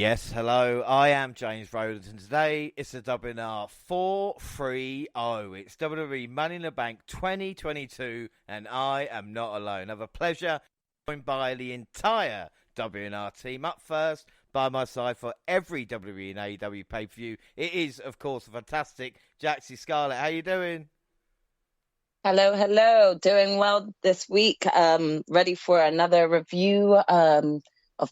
Yes, hello, I am James Rowland, and today it's the WNR430. It's WWE Money in the Bank 2022, and I am not alone. I have a pleasure joined by the entire WNR team. Up first, by my side for every WWE and AEW pay-per-view, it is, of course, the fantastic Jaxie Scarlett. How you doing? Hello. Doing well this week. Ready for another review of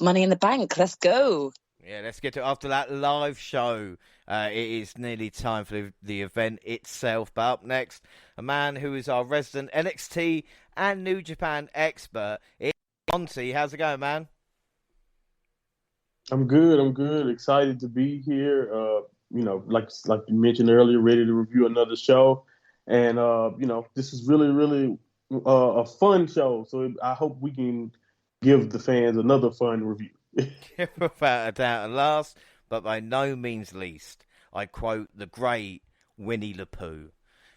Money in the Bank. Let's go. Yeah, let's get to it. After that live show. It is nearly time for the event itself. But up next, a man who is our resident NXT and New Japan expert. It's Monty. How's it going, man? I'm good. Excited to be here. Like you mentioned earlier, ready to review another show. And, this is really a fun show. So I hope we can give the fans another fun review. Without a doubt. And last, but by no means least, I quote the great Winnie the Pooh.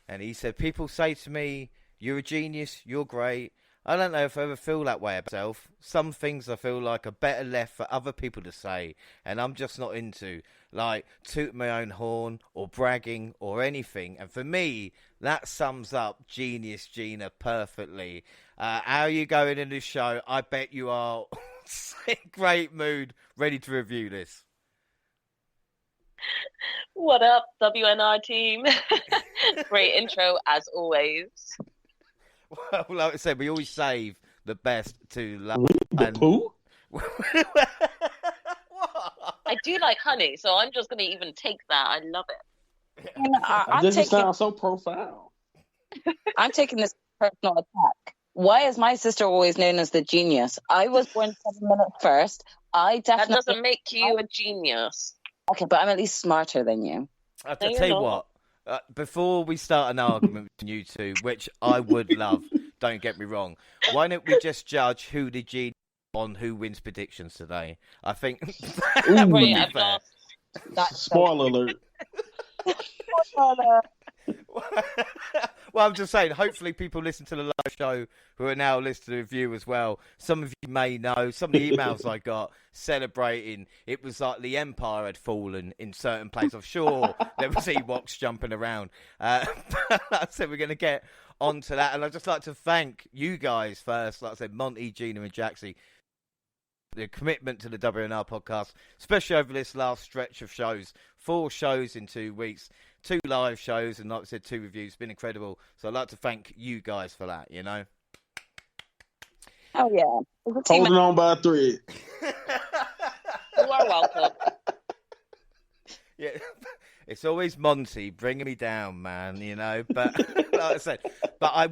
And he said, people say to me, you're a genius, you're great. I don't know if I ever feel that way about myself. Some things I feel like are better left for other people to say, and I'm just not into, like tooting my own horn or bragging or anything. And for me, that sums up Genius Gina perfectly. How are you going in this show? I bet you are in great mood, ready to review this. What up, WNR team? Great intro, as always. Well, like I said, we always save the best to love. Pooh? I do like honey, so I'm just going to even take that. I love it. It doesn't sound so profound. I'm taking this personal attack. Why is my sister always known as the genius? I was born 7 minutes first. That doesn't make you a genius. Okay, but I'm at least smarter than you. I'll tell you what. Before we start an argument with you two, which I would love, don't get me wrong, why don't we just judge who the genius on who wins predictions today? I think that would be fair. Spoiler alert. Well, I'm just saying, hopefully people listen to the live show who are now listening to the review as well. Some of you may know, some of the emails I got celebrating, it was like the Empire had fallen in certain places. I'm sure there was Ewoks jumping around. So we're going to get onto that. And I'd just like to thank you guys first, like I said, Monty, Gina and Jaxie, the commitment to the WNR podcast, especially over this last stretch of shows. 4 shows in 2 weeks. 2 live shows and, like I said, 2 reviews. It's been incredible. So I'd like to thank you guys for that, you know? Oh, yeah. Holding on by a thread. You are welcome. Yeah, it's always Monty bringing me down, man, you know? But, like I said, I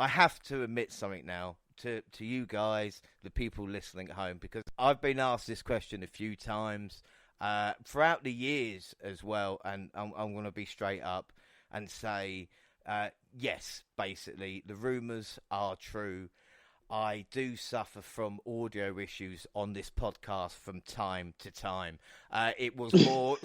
have to admit something now to you guys, the people listening at home, because I've been asked this question a few times. Throughout the years as well, and I'm going to be straight up and say, yes, basically, the rumours are true. I do suffer from audio issues on this podcast from time to time. It was more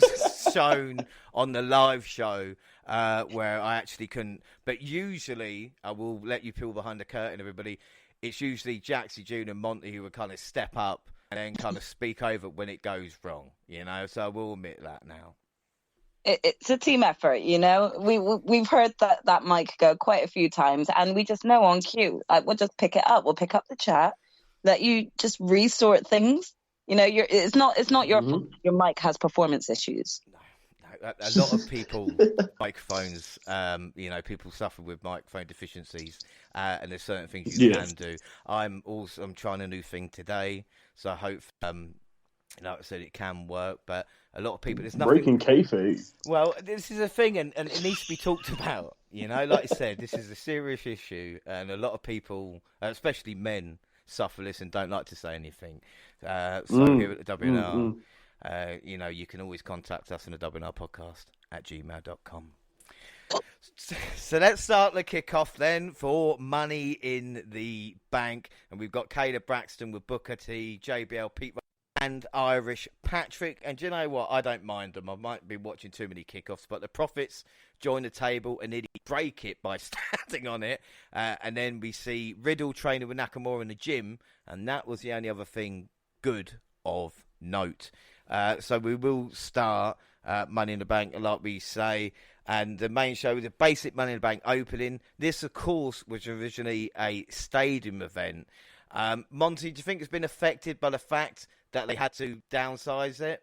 shown on the live show where I actually couldn't. But usually, I will let you peel behind the curtain, everybody. It's usually Jaxie, June and Monty who would kind of step up and then kind of speak over when it goes wrong, you know? So I will admit that now. It's a team effort, you know? We've heard that mic go quite a few times, and we just know on cue. We'll just pick it up. We'll pick up the chat, let you just resort things. You know, it's not your fault. Your mic has performance issues. A lot of people, microphones, people suffer with microphone deficiencies, and there's certain things you can do. I'm trying a new thing today, so I hope, like I said, it can work. But a lot of people, there's nothing breaking kayfabe. Well, this is a thing, and it needs to be talked about. You know, like I said, this is a serious issue, and a lot of people, especially men, suffer this and don't like to say anything. So here at the WNR. You can always contact us on the WNR podcast at gmail.com. So let's start the kickoff then for Money in the Bank. And we've got Caleb Braxton with Booker T, JBL, Pete and Irish Patrick. And do you know what? I don't mind them. I might be watching too many kickoffs, but the Profits join the table and nearly break it by standing on it. And then we see Riddle training with Nakamura in the gym. And that was the only other thing good of note. So we will start Money in the Bank, like we say. And the main show with the basic Money in the Bank opening. This, of course, was originally a stadium event. Monty, do you think it's been affected by the fact that they had to downsize it?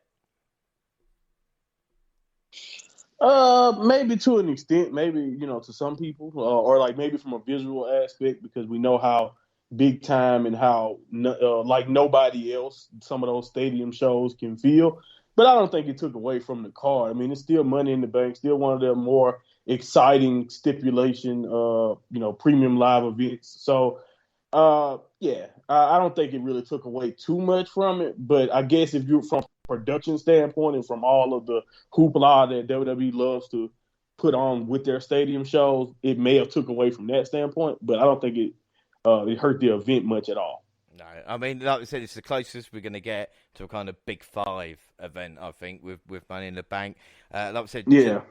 Maybe to an extent, maybe, to some people, or like maybe from a visual aspect, because we know how big time and how like nobody else some of those stadium shows can feel. But I don't think it took away from the card. I mean, it's still Money in the Bank, still one of the more exciting stipulation, premium live events. So, yeah, I don't think it really took away too much from it. But I guess if you're from a production standpoint and from all of the hoopla that WWE loves to put on with their stadium shows, it may have took away from that standpoint. But I don't think it hurt the event much at all. No, I mean, like I said, it's the closest we're going to get to a kind of Big Five event, I think, with Money in the Bank. Like I said, yeah.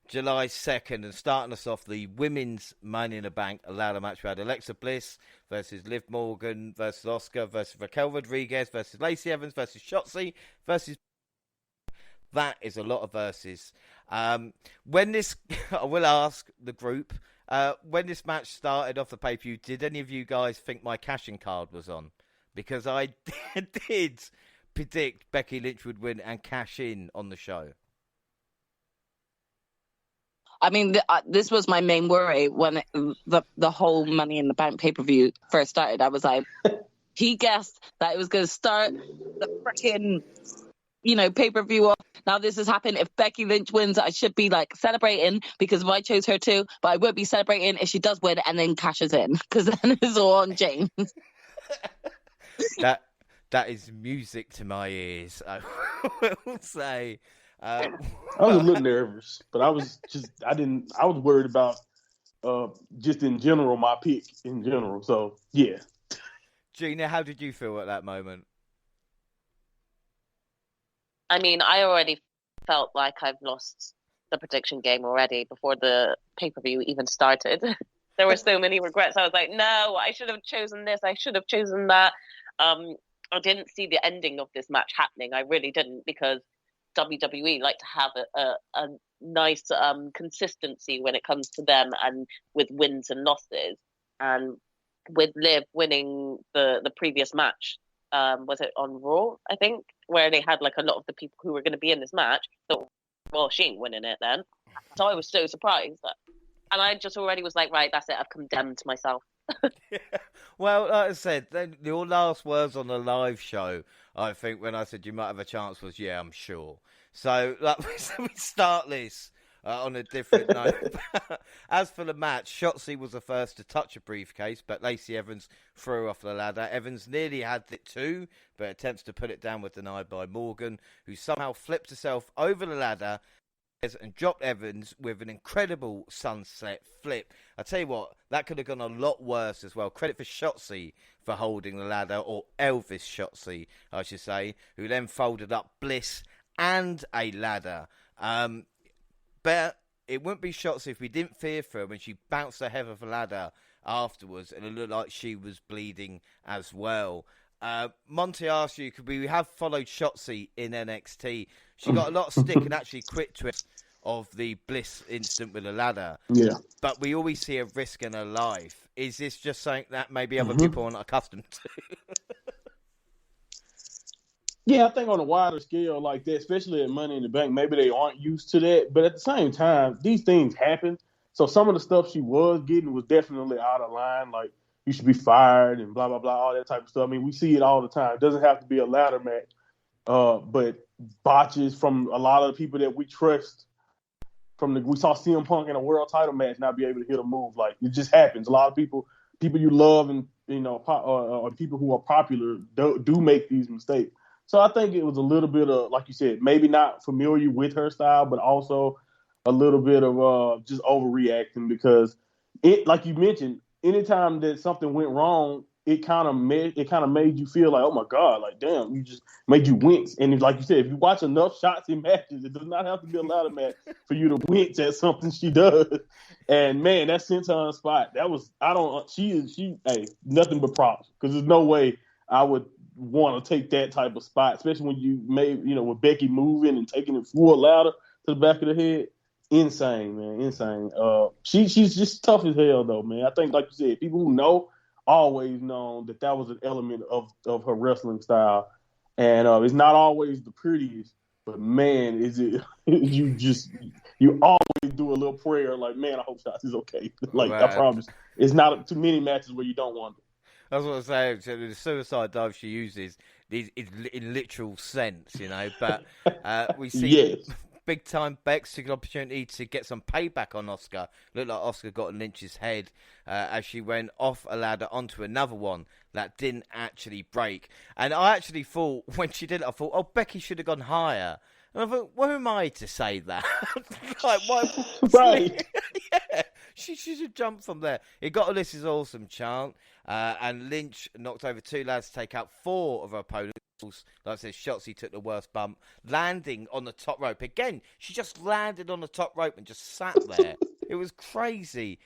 July 2nd, and starting us off, the women's Money in the Bank ladder match. We had Alexa Bliss versus Liv Morgan versus Asuka versus Raquel Rodriguez versus Lacey Evans versus Shotzi versus... That is a lot of verses. When this... I will ask the group... when this match started off the pay-per-view, did any of you guys think my cashing card was on? Because I did predict Becky Lynch would win and cash in on the show. I mean, this was my main worry when the whole Money in the Bank pay-per-view first started. I was like, he guessed that it was going to start the freaking... pay-per-view off. Now this has happened. If Becky Lynch wins, I should be like celebrating because I chose her too, but I won't be celebrating if she does win and then cashes in, because then it's all on James. That is music to my ears, I will say. I was a little nervous, but I was worried about just in general, my pick in general. So yeah. Gina, how did you feel at that moment? I mean, I already felt like I've lost the prediction game already before the pay-per-view even started. There were so many regrets. I was like, no, I should have chosen this. I should have chosen that. I didn't see the ending of this match happening. I really didn't, because WWE like to have a nice consistency when it comes to them and with wins and losses. And with Liv winning the previous match, was it on Raw, I think, where they had like a lot of the people who were going to be in this match. So, well, she ain't winning it then. So I was so surprised. And I just already was like, right, that's it. I've condemned myself. Yeah. Well, like I said, your last words on the live show, I think, when I said you might have a chance was, yeah, I'm sure. So, we start this on a different note. As for the match, Shotzi was the first to touch a briefcase, but Lacey Evans threw off the ladder. Evans nearly had it too, but attempts to put it down was denied by Morgan, who somehow flipped herself over the ladder and dropped Evans with an incredible sunset flip. I tell you what, that could have gone a lot worse as well. Credit for Shotzi for holding the ladder, or Elvis Shotzi, I should say, who then folded up Bliss and a ladder. But it wouldn't be Shotzi if we didn't fear for her when she bounced her head off the ladder afterwards, and it looked like she was bleeding as well. Monty asked you, could we have followed Shotzi in NXT? She got a lot of stick and actually quit twist of the Bliss incident with the ladder. Yeah. But we always see a risk in her life. Is this just something that maybe other people aren't accustomed to? Yeah, I think on a wider scale like that, especially at Money in the Bank, maybe they aren't used to that. But at the same time, these things happen. So some of the stuff she was getting was definitely out of line. Like, you should be fired and blah, blah, blah, all that type of stuff. I mean, we see it all the time. It doesn't have to be a ladder match. But botches from a lot of the people that we trust. We saw CM Punk in a world title match not be able to hit a move. Like, it just happens. A lot of people you love and, or people who are popular do make these mistakes. So I think it was a little bit of, like you said, maybe not familiar with her style, but also a little bit of just overreacting, because it, like you mentioned, anytime that something went wrong, it kind of made you feel like, oh my God, like damn, you just made you wince. And like you said, if you watch enough shots in matches, it does not have to be a ladder match for you to wince at something she does. And man, that senton spot, hey, nothing but props, because there's no way I would want to take that type of spot, especially when you with Becky moving and taking it full ladder to the back of the head. Insane, man, insane. She's just tough as hell, though, man. I think, like you said, people who know always known that was an element of her wrestling style, and it's not always the prettiest, but man, is it you always do a little prayer, like, man, I hope Shotzi's okay. Like, right. I promise, it's not too many matches where you don't want it. That's what I'm saying. So the suicide dive she uses is in literal sense, But we see. Yes. Big time Bex took an opportunity to get some payback on Asuka. Looked like Asuka got in Lynch's head as she went off a ladder onto another one that didn't actually break. And I actually thought, when she did it, I thought, oh, Becky should have gone higher. And I thought, who am I to say that? Like, why? Right. Yeah, she should have jumped from there. It got a "This is awesome" chant, and Lynch knocked over 2 lads to take out 4 of her opponents. Like I said, Shotzi took the worst bump, landing on the top rope. Again, she just landed on the top rope and just sat there. It was crazy.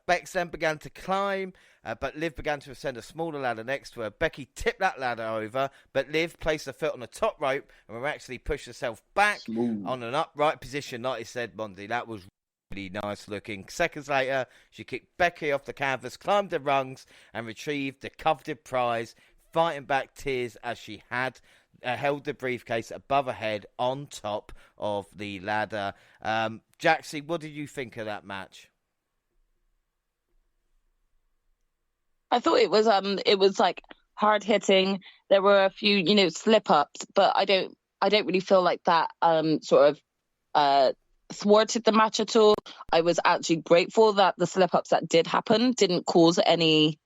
Bex then began to climb, but Liv began to ascend a smaller ladder next to her. Becky tipped that ladder over, but Liv placed her foot on the top rope and actually pushed herself back on an upright position. Like I said, Monty, that was really nice looking. Seconds later, she kicked Becky off the canvas, climbed the rungs, and retrieved the coveted prize, fighting back tears as she had held the briefcase above her head on top of the ladder. Jaxie, what did you think of that match? I thought it was like hard hitting. There were a few, slip ups, but I don't really feel like that sort of thwarted the match at all. I was actually grateful that the slip ups that did happen didn't cause any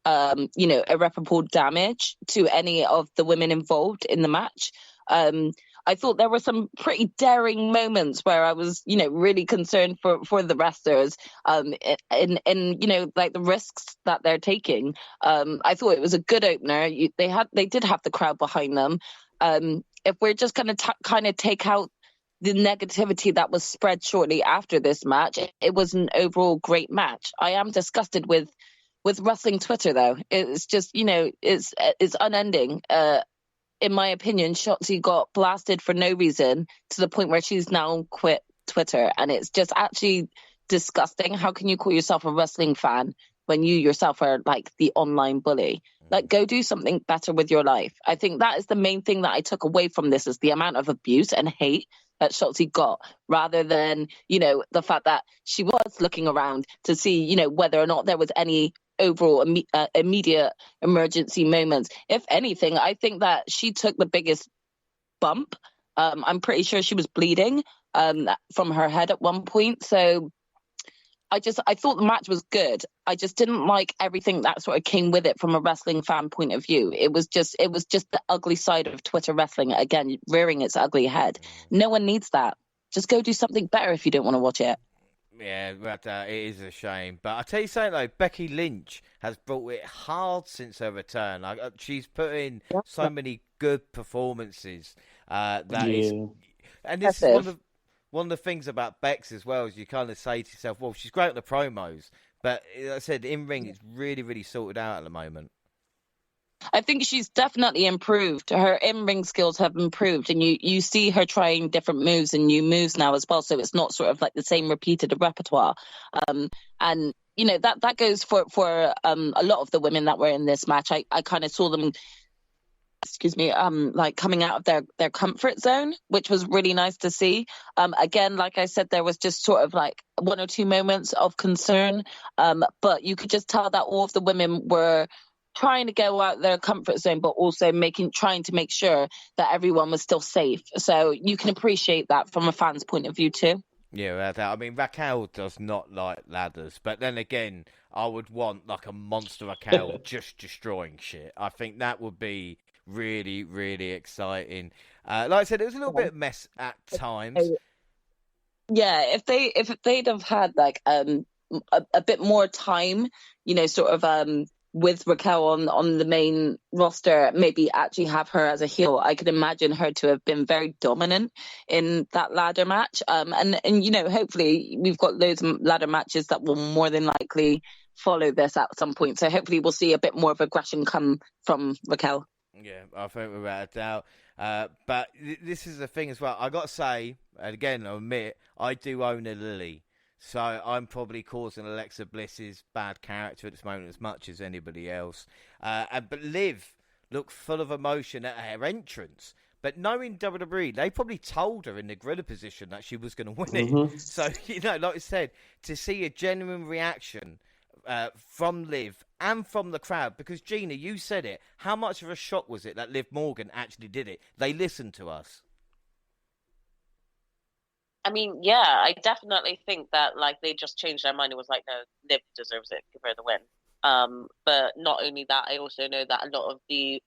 irreparable damage to any of the women involved in the match. I thought there were some pretty daring moments where I was, really concerned for the wrestlers, in like the risks that they're taking. I thought it was a good opener. They did have the crowd behind them. If we're just going to kind of take out the negativity that was spread shortly after this match, it was an overall great match. I am disgusted with wrestling Twitter, though. It's just, it's unending. In my opinion, Shotzi got blasted for no reason to the point where she's now quit Twitter. And it's just actually disgusting. How can you call yourself a wrestling fan when you yourself are like the online bully? Like, go do something better with your life. I think that is the main thing that I took away from this, is the amount of abuse and hate that Shotzi got, rather than, the fact that she was looking around to see, whether or not there was any overall immediate emergency moments. If anything, I think that she took the biggest bump. I'm pretty sure she was bleeding from her head at one point. So I thought the match was good. I just didn't like everything that sort of came with it from a wrestling fan point of view. It was just the ugly side of Twitter wrestling, again, rearing its ugly head. No one needs that. Just go do something better if you don't want to watch it. Yeah, but it is a shame. But I'll tell you something, though. Becky Lynch has brought it hard since her return. She's put in so many good performances. And this is one of the things about Bex as well, is you kind of say to yourself, well, she's great at the promos. But like I said, in-ring, it's really, really sorted out at the moment. I think she's definitely improved. Her in-ring skills have improved, and you see her trying different moves and new moves now as well. So it's not sort of like the same repeated repertoire. And that goes for a lot of the women that were in this match. I kind of saw them, like coming out of their comfort zone, which was really nice to see. Again, like I said, there was just sort of like 1 or 2 moments of concern, but you could just tell that all of the women were trying to go out their comfort zone, but also trying to make sure that everyone was still safe. So you can appreciate that from a fan's point of view too. Yeah, I mean, Raquel does not like ladders, but then again, I would want like a monster Raquel just destroying shit. I think that would be really, really exciting. Like I said, it was a little bit of a mess at times. Yeah, if they'd have had like a bit more time, with Raquel on the main roster, maybe actually have her as a heel. I could imagine her to have been very dominant in that ladder match. And hopefully we've got loads of ladder matches that will more than likely follow this at some point. So hopefully we'll see a bit more of aggression come from Raquel. Yeah, I think without a doubt. But this is the thing as well. I got to say, and again, I admit, I do own a Lily. So I'm probably causing Alexa Bliss's bad character at this moment as much as anybody else. But Liv looked full of emotion at her entrance. But knowing WWE, they probably told her in the gorilla position that she was going to win it. So, like I said, to see a genuine reaction from Liv and from the crowd, because Gina, you said it, how much of a shock was it that Liv Morgan actually did it? They listened to us. I mean, yeah, I definitely think that they just changed their mind. It was like, no, Liv deserves it, give her the win. But not only that, I also know that a lot of the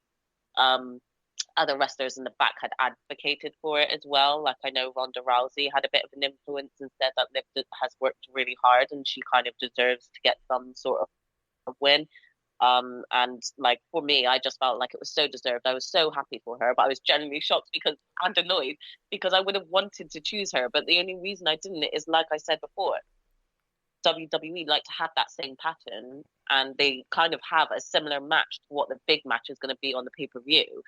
other wrestlers in the back had advocated for it as well. Like, I know Ronda Rousey had a bit of an influence and said that Liv has worked really hard and she kind of deserves to get some sort of win. And for me, I just felt like it was so deserved. I was so happy for her, but I was genuinely shocked and annoyed because I would have wanted to choose her. But the only reason I didn't is, like I said before, WWE like to have that same pattern, and they kind of have a similar match to what the big match is going to be on the pay-per-view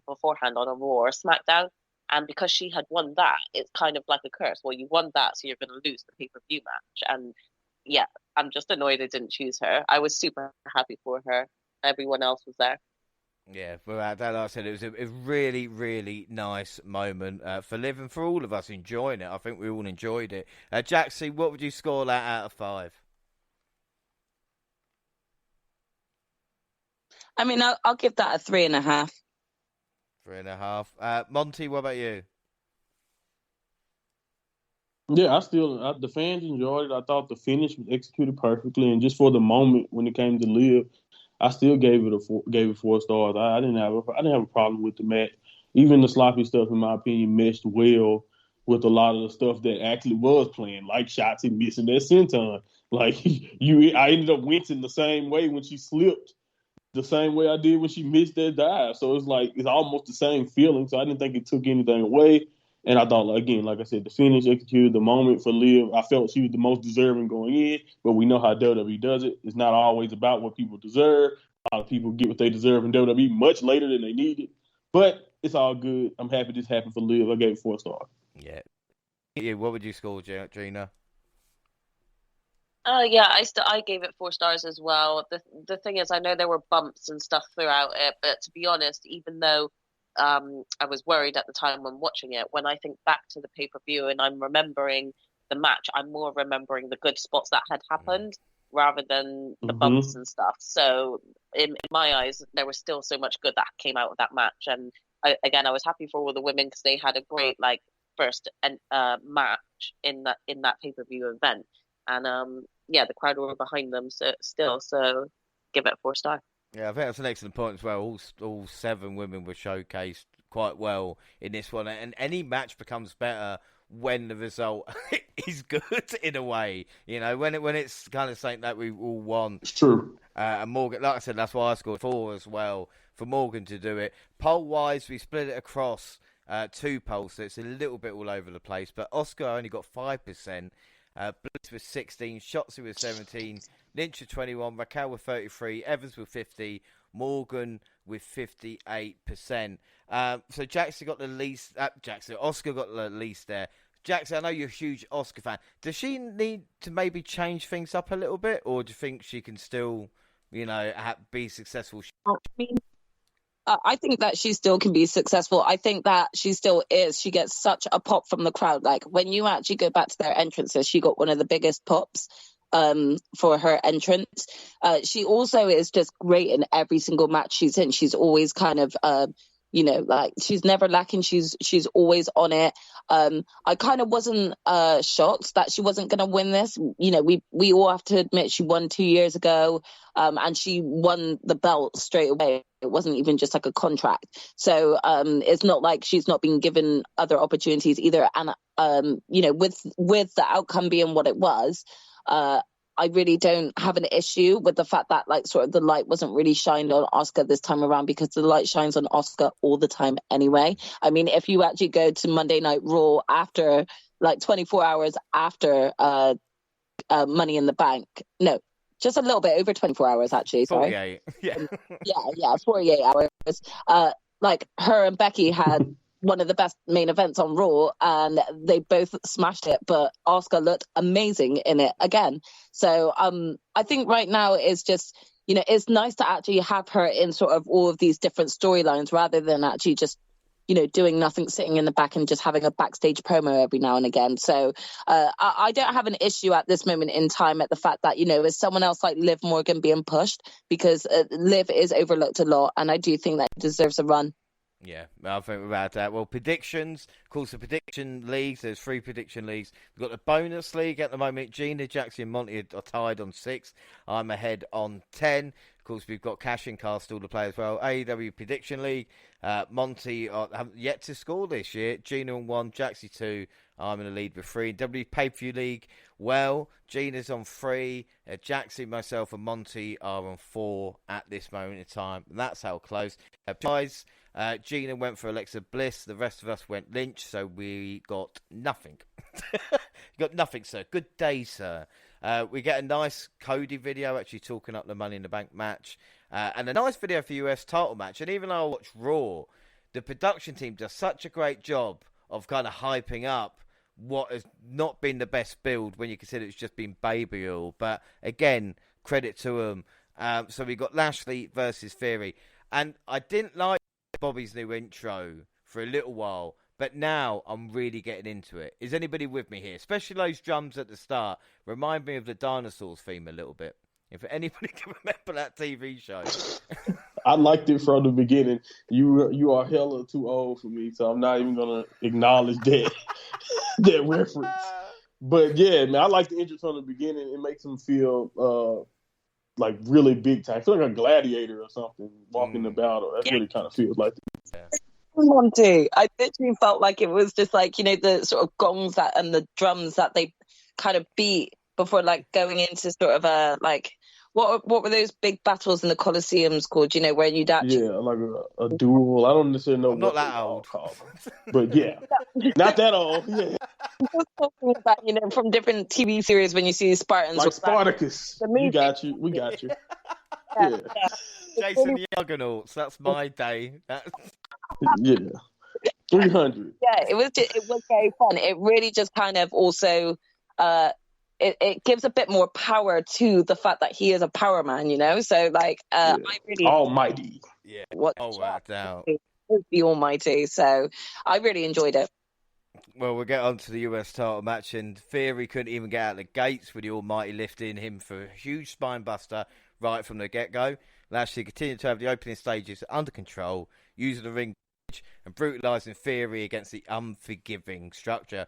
beforehand on a Raw or SmackDown. And because she had won that, it's kind of like a curse. Well, you won that, so you're going to lose the pay-per-view match. And yeah, I'm just annoyed I didn't choose her. I was super happy for her. Everyone else was there. Yeah, without that, like I said, it was a really, really nice moment for Liv and for all of us enjoying it. I think we all enjoyed it. Jaxie, what would you score that out of 5? I mean, I'll give that a 3.5. 3.5. Monty, what about you? Yeah, the fans enjoyed it. I thought the finish was executed perfectly, and just for the moment when it came to Liv, I still gave it 4 stars. I didn't have a problem with the match. Even the sloppy stuff, in my opinion, meshed well with a lot of the stuff that actually was playing, like Shotzi missing that senton. I ended up wincing the same way when she slipped, the same way I did when she missed that dive. So it's almost the same feeling. So I didn't think it took anything away. And I thought, again, like I said, the finish executed the moment for Liv. I felt she was the most deserving going in, but we know how WWE does it. It's not always about what people deserve. A lot of people get what they deserve in WWE much later than they need it. But it's all good. I'm happy this happened for Liv. I gave it 4 stars. Yeah. What would you score, Gina? Yeah, I gave it 4 stars as well. The thing is, I know there were bumps and stuff throughout it, but to be honest, even though I was worried at the time when watching it, when I think back to the pay-per-view and I'm remembering the match, I'm more remembering the good spots that had happened rather than the bumps and stuff. So in my eyes, there was still so much good that came out of that match. And I was happy for all the women because they had a great first match in that pay-per-view event. And the crowd were behind them so give it 4 stars. Yeah, I think that's an excellent point as well. All 7 women were showcased quite well in this one, and any match becomes better when the result is good in a way. When it's kind of something that we all want. It's true. And Morgan, like I said, that's why I scored 4 as well for Morgan to do it. Poll wise, we split it across 2 polls, so it's a little bit all over the place. But Oscar only got 5%. Bliss with 16, Shotzi with 17, Lynch with 21, Raquel with 33, Evans with 50, Morgan with 58%. So Jaxie got the least. Oscar got the least there. Jaxie, I know you're a huge Oscar fan. Does she need to maybe change things up a little bit, or do you think she can still, be successful? I think that she still can be successful. I think that she still is. She gets such a pop from the crowd. Like, when you actually go back to their entrances, she got one of the biggest pops for her entrance. She also is just great in every single match she's in. She's always kind of she's never lacking. She's always on it. I kind of wasn't shocked that she wasn't going to win this. We all have to admit she won 2 years ago, and she won the belt straight away. It wasn't even just like a contract. So it's not like she's not been given other opportunities either. And with the outcome being what it was, I really don't have an issue with the fact that sort of the light wasn't really shined on Oscar this time around, because the light shines on Oscar all the time anyway. I mean, if you actually go to Monday Night Raw after 24 hours after Money in the Bank, no, just a little bit over 24 hours actually. Sorry. 48. Yeah. Yeah, 48 hours. like her and Becky had one of the best main events on Raw, and they both smashed it. But Asuka looked amazing in it again. So I think right now it's just, you know, it's nice to actually have her in sort of all of these different storylines rather than actually just, you know, doing nothing, sitting in the back and just having a backstage promo every now and again. So I don't have an issue at this moment in time at the fact that, you know, is someone else like Liv Morgan being pushed, because Liv is overlooked a lot, and I do think that it deserves a run. Yeah, I think about that. Well, predictions. Of course, the prediction leagues. There's 3 prediction leagues. We've got the bonus league at the moment. Gina, Jaxie, and Monty are tied on 6. I'm ahead on 10. Of course, we've got Cash and Car still to play as well. AEW prediction league. Monty haven't yet to score this year. Gina on 1, Jaxie 2. I'm in the lead with 3. W pay-per-view league. Well, Gina's on 3. Jaxie, myself, and Monty are on 4 at this moment in time. That's how close. Guys. Gina went for Alexa Bliss. The rest of us went Lynch, so we got nothing. Got nothing, sir. Good day, sir. We get a nice Cody video actually talking up the Money in the Bank match, and a nice video for US title match. And even though I watch Raw, the production team does such a great job of kind of hyping up what has not been the best build when you consider it's just been baby oil. But again, credit to them. So we got Lashley versus Theory, and I didn't like Bobby's new intro for a little while, but now I'm really getting into it. Is anybody with me here? Especially those drums at the start remind me of the Dinosaurs theme a little bit. If anybody can remember that TV show. I liked it from the beginning. You are hella too old for me, so I'm not even gonna acknowledge that reference. But yeah, man, I like the intro from the beginning. It makes them feel like really big time. I feel like a gladiator or something walking the battle. That's what it kind of feels like. Yeah. Monty, I literally felt like it was just like, you know, the sort of gongs that and the drums that they kind of beat before like going into sort of a like what were those big battles in the Colosseums called? You know, where you'd actually like a duel. I don't necessarily know. I'm not that old, but yeah, not that old. Yeah, I'm just talking about, you know, from different TV series when you see Spartans like Spartacus. We got you. Yeah. Jason the Argonauts. That's my day. Yeah. 300. Yeah, it was very fun. It really just kind of also it gives a bit more power to the fact that he is a power man, you know. So like I really almighty. Yeah. What out. The almighty. So I really enjoyed it. Well, we'll get on to the US title match, and Theory couldn't even get out of the gates with the almighty lifting him for a huge spine buster right from the get-go. Lashley continued to have the opening stages under control, using the ring and brutalising Theory against the unforgiving structure.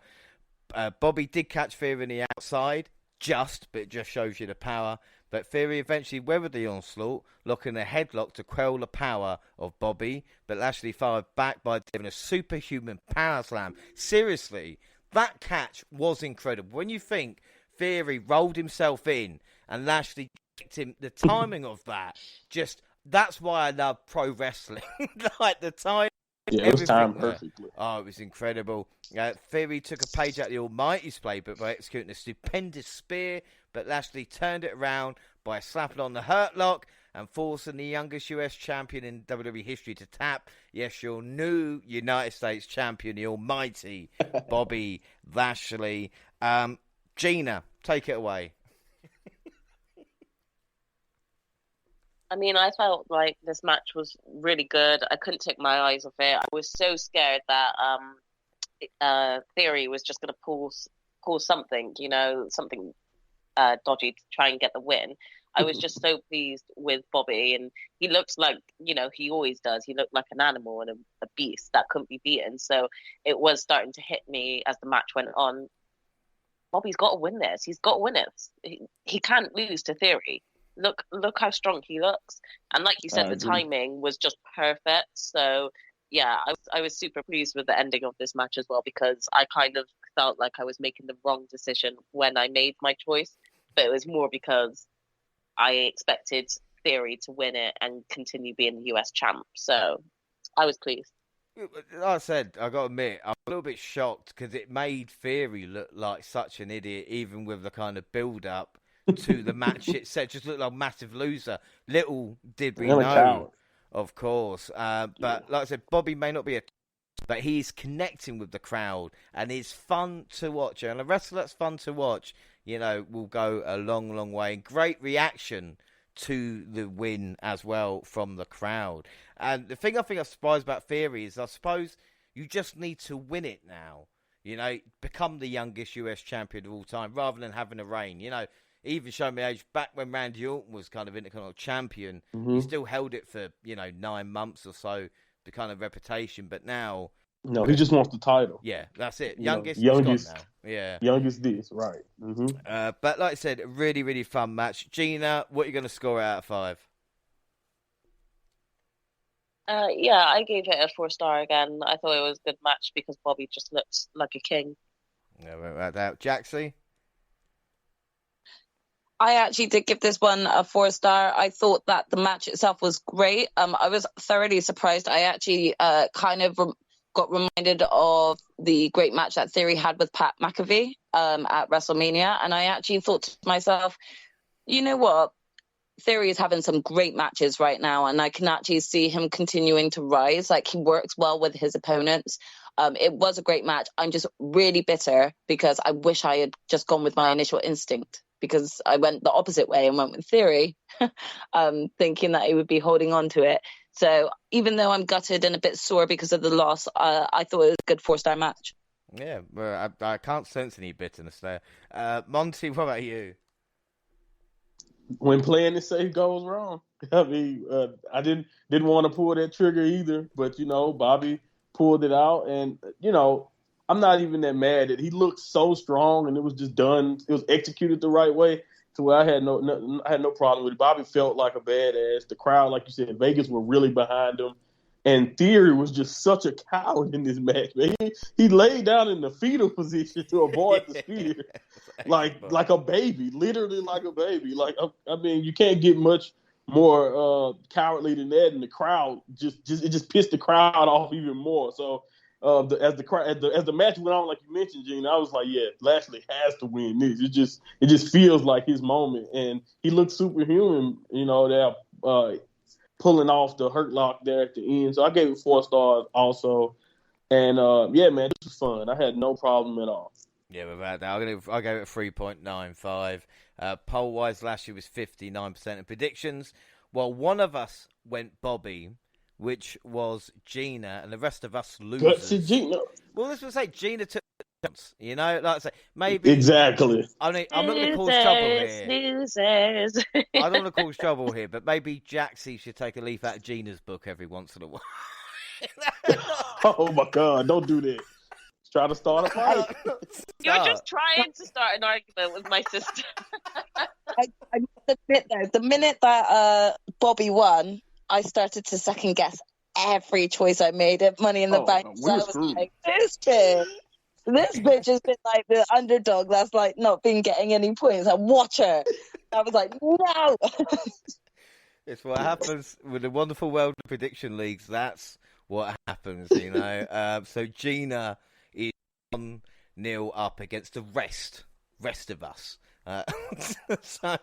Bobby did catch Theory on the outside, but it just shows you the power. But Theory eventually weathered the onslaught, locking a headlock to quell the power of Bobby. But Lashley fired back by giving a superhuman power slam. Seriously, that catch was incredible. When you think Theory rolled himself in and Lashley kicked him, the timing of that, that's why I love pro wrestling. Like the time. Yeah, it was timed perfectly. Oh, it was incredible. Theory took a page out of the Almighty's playbook by executing a stupendous spear, but Lashley turned it around by slapping on the Hurt Lock and forcing the youngest US champion in WWE history to tap. Yes, your new United States champion, the Almighty Bobby Lashley. Gina, take it away. I mean, I felt like this match was really good. I couldn't take my eyes off it. I was so scared that Theory was just going to pull something, you know, something dodgy to try and get the win. I was just so pleased with Bobby, and he looks like, you know, he always does. He looked like an animal and a beast that couldn't be beaten. So it was starting to hit me as the match went on. Bobby's got to win this. He's got to win it. He can't lose to Theory. Look how strong he looks. And like you said, the timing was just perfect. So, yeah, I was super pleased with the ending of this match as well, because I kind of felt like I was making the wrong decision when I made my choice. But it was more because I expected Theory to win it and continue being the US champ. So I was pleased. Like I said, I got to admit, I'm a little bit shocked because it made Theory look like such an idiot, even with the kind of build-up to the match itself. Just looked like a massive loser. Little did we know. Of course. But like I said, Bobby may not be but he's connecting with the crowd, and it's fun to watch. And a wrestler that's fun to watch, will go a long, long way. Great reaction to the win as well from the crowd. And the thing I think I'm surprised about Theory is I suppose you just need to win it now. Become the youngest US champion of all time rather than having a reign. Even showing me age, back when Randy Orton was kind of Intercontinental champion, he still held it for, 9 months or so, the kind of reputation. But now... No, he just wants the title. Yeah, that's it. Youngest now. Yeah. Youngest this, right. But like I said, a really, really fun match. Gina, what are you going to score out of 5? I gave it a 4-star again. I thought it was a good match because Bobby just looks like a king. Yeah, without doubt. Jaxie? I actually did give this one a 4-star. I thought that the match itself was great. I was thoroughly surprised. I actually kind of got reminded of the great match that Theory had with Pat McAfee at WrestleMania. And I actually thought to myself, you know what? Theory is having some great matches right now. And I can actually see him continuing to rise. Like, he works well with his opponents. It was a great match. I'm just really bitter because I wish I had just gone with my initial instinct, because I went the opposite way and went with Theory, thinking that he would be holding on to it. So even though I'm gutted and a bit sore because of the loss, I thought it was a good 4-star match. Yeah, well, I can't sense any bitterness there. Monty, what about you? When playing it safe goes wrong. I mean, I didn't want to pull that trigger either, but, Bobby pulled it out. And, I'm not even that mad that he looked so strong and it was just done. It was executed the right way to where I had no problem with it. Bobby felt like a badass. The crowd, like you said, Vegas were really behind him. And Theory was just such a coward in this match, man. He laid down in the fetal position to avoid the spear, like a baby, literally like a baby. Like, I mean, you can't get much more cowardly than that. And the crowd just pissed the crowd off even more. So as the match went on, like you mentioned, Gene, I was like, yeah, Lashley has to win this. It just feels like his moment, and he looked superhuman. They're pulling off the Hurt Lock there at the end. So I gave it 4 stars also. And yeah, man, this was fun. I had no problem at all. Yeah, without that, I gave it a 3.95. Poll wise, Lashley was 59% of predictions, while one of us went Bobby, which was Gina, and the rest of us losers. Gutsy Gina. Well, this was like Gina took a chance, like I say, maybe. Exactly. I mean, I'm not going to cause trouble here. Losers. I don't want to cause trouble here, but maybe Jaxie should take a leaf out of Gina's book every once in a while. Oh my God! Don't do that. Try to start a fight. You're just trying to start an argument with my sister. I must admit, though, the minute that Bobby won, I started to second guess every choice I made at Money in the Bank. So I was like, this bitch has been like the underdog that's like not been getting any points. I watch her. I was like, no. It's what happens with the wonderful world of prediction leagues. That's what happens, So Gina is 1-0 up against the rest of us. So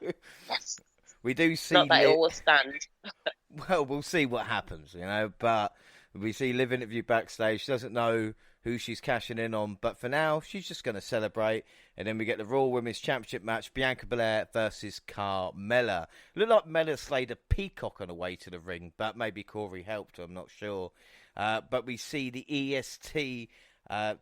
Yes. we do see. Not that it will stand. Well, we'll see what happens, But we see Liv interview backstage. She doesn't know who she's cashing in on, but for now, she's just going to celebrate. And then we get the Raw Women's Championship match: Bianca Belair versus Carmella. Looked like Mella slayed a peacock on the way to the ring, but maybe Corey helped her. I'm not sure. But we see the EST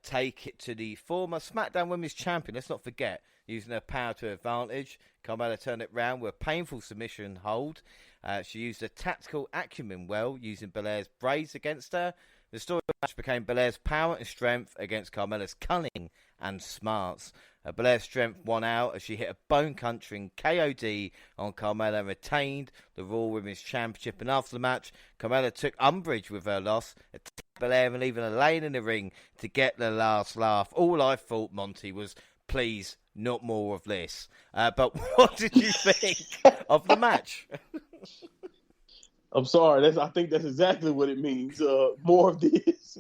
take it to the former SmackDown Women's Champion. Let's not forget, using her power to her advantage. Carmella turned it round with a painful submission hold. She used her tactical acumen well, using Belair's braids against her. The story of the match became Belair's power and strength against Carmella's cunning and smarts. Belair's strength won out as she hit a bone-crunching KOD on Carmella and retained the Raw Women's Championship. And after the match, Carmella took umbrage with her loss, attacked Belair and leaving her laying in the ring to get the last laugh. All I thought, Monty, was, please, not more of this. But what did you think of the match? I'm sorry. I think that's exactly what it means. More of this.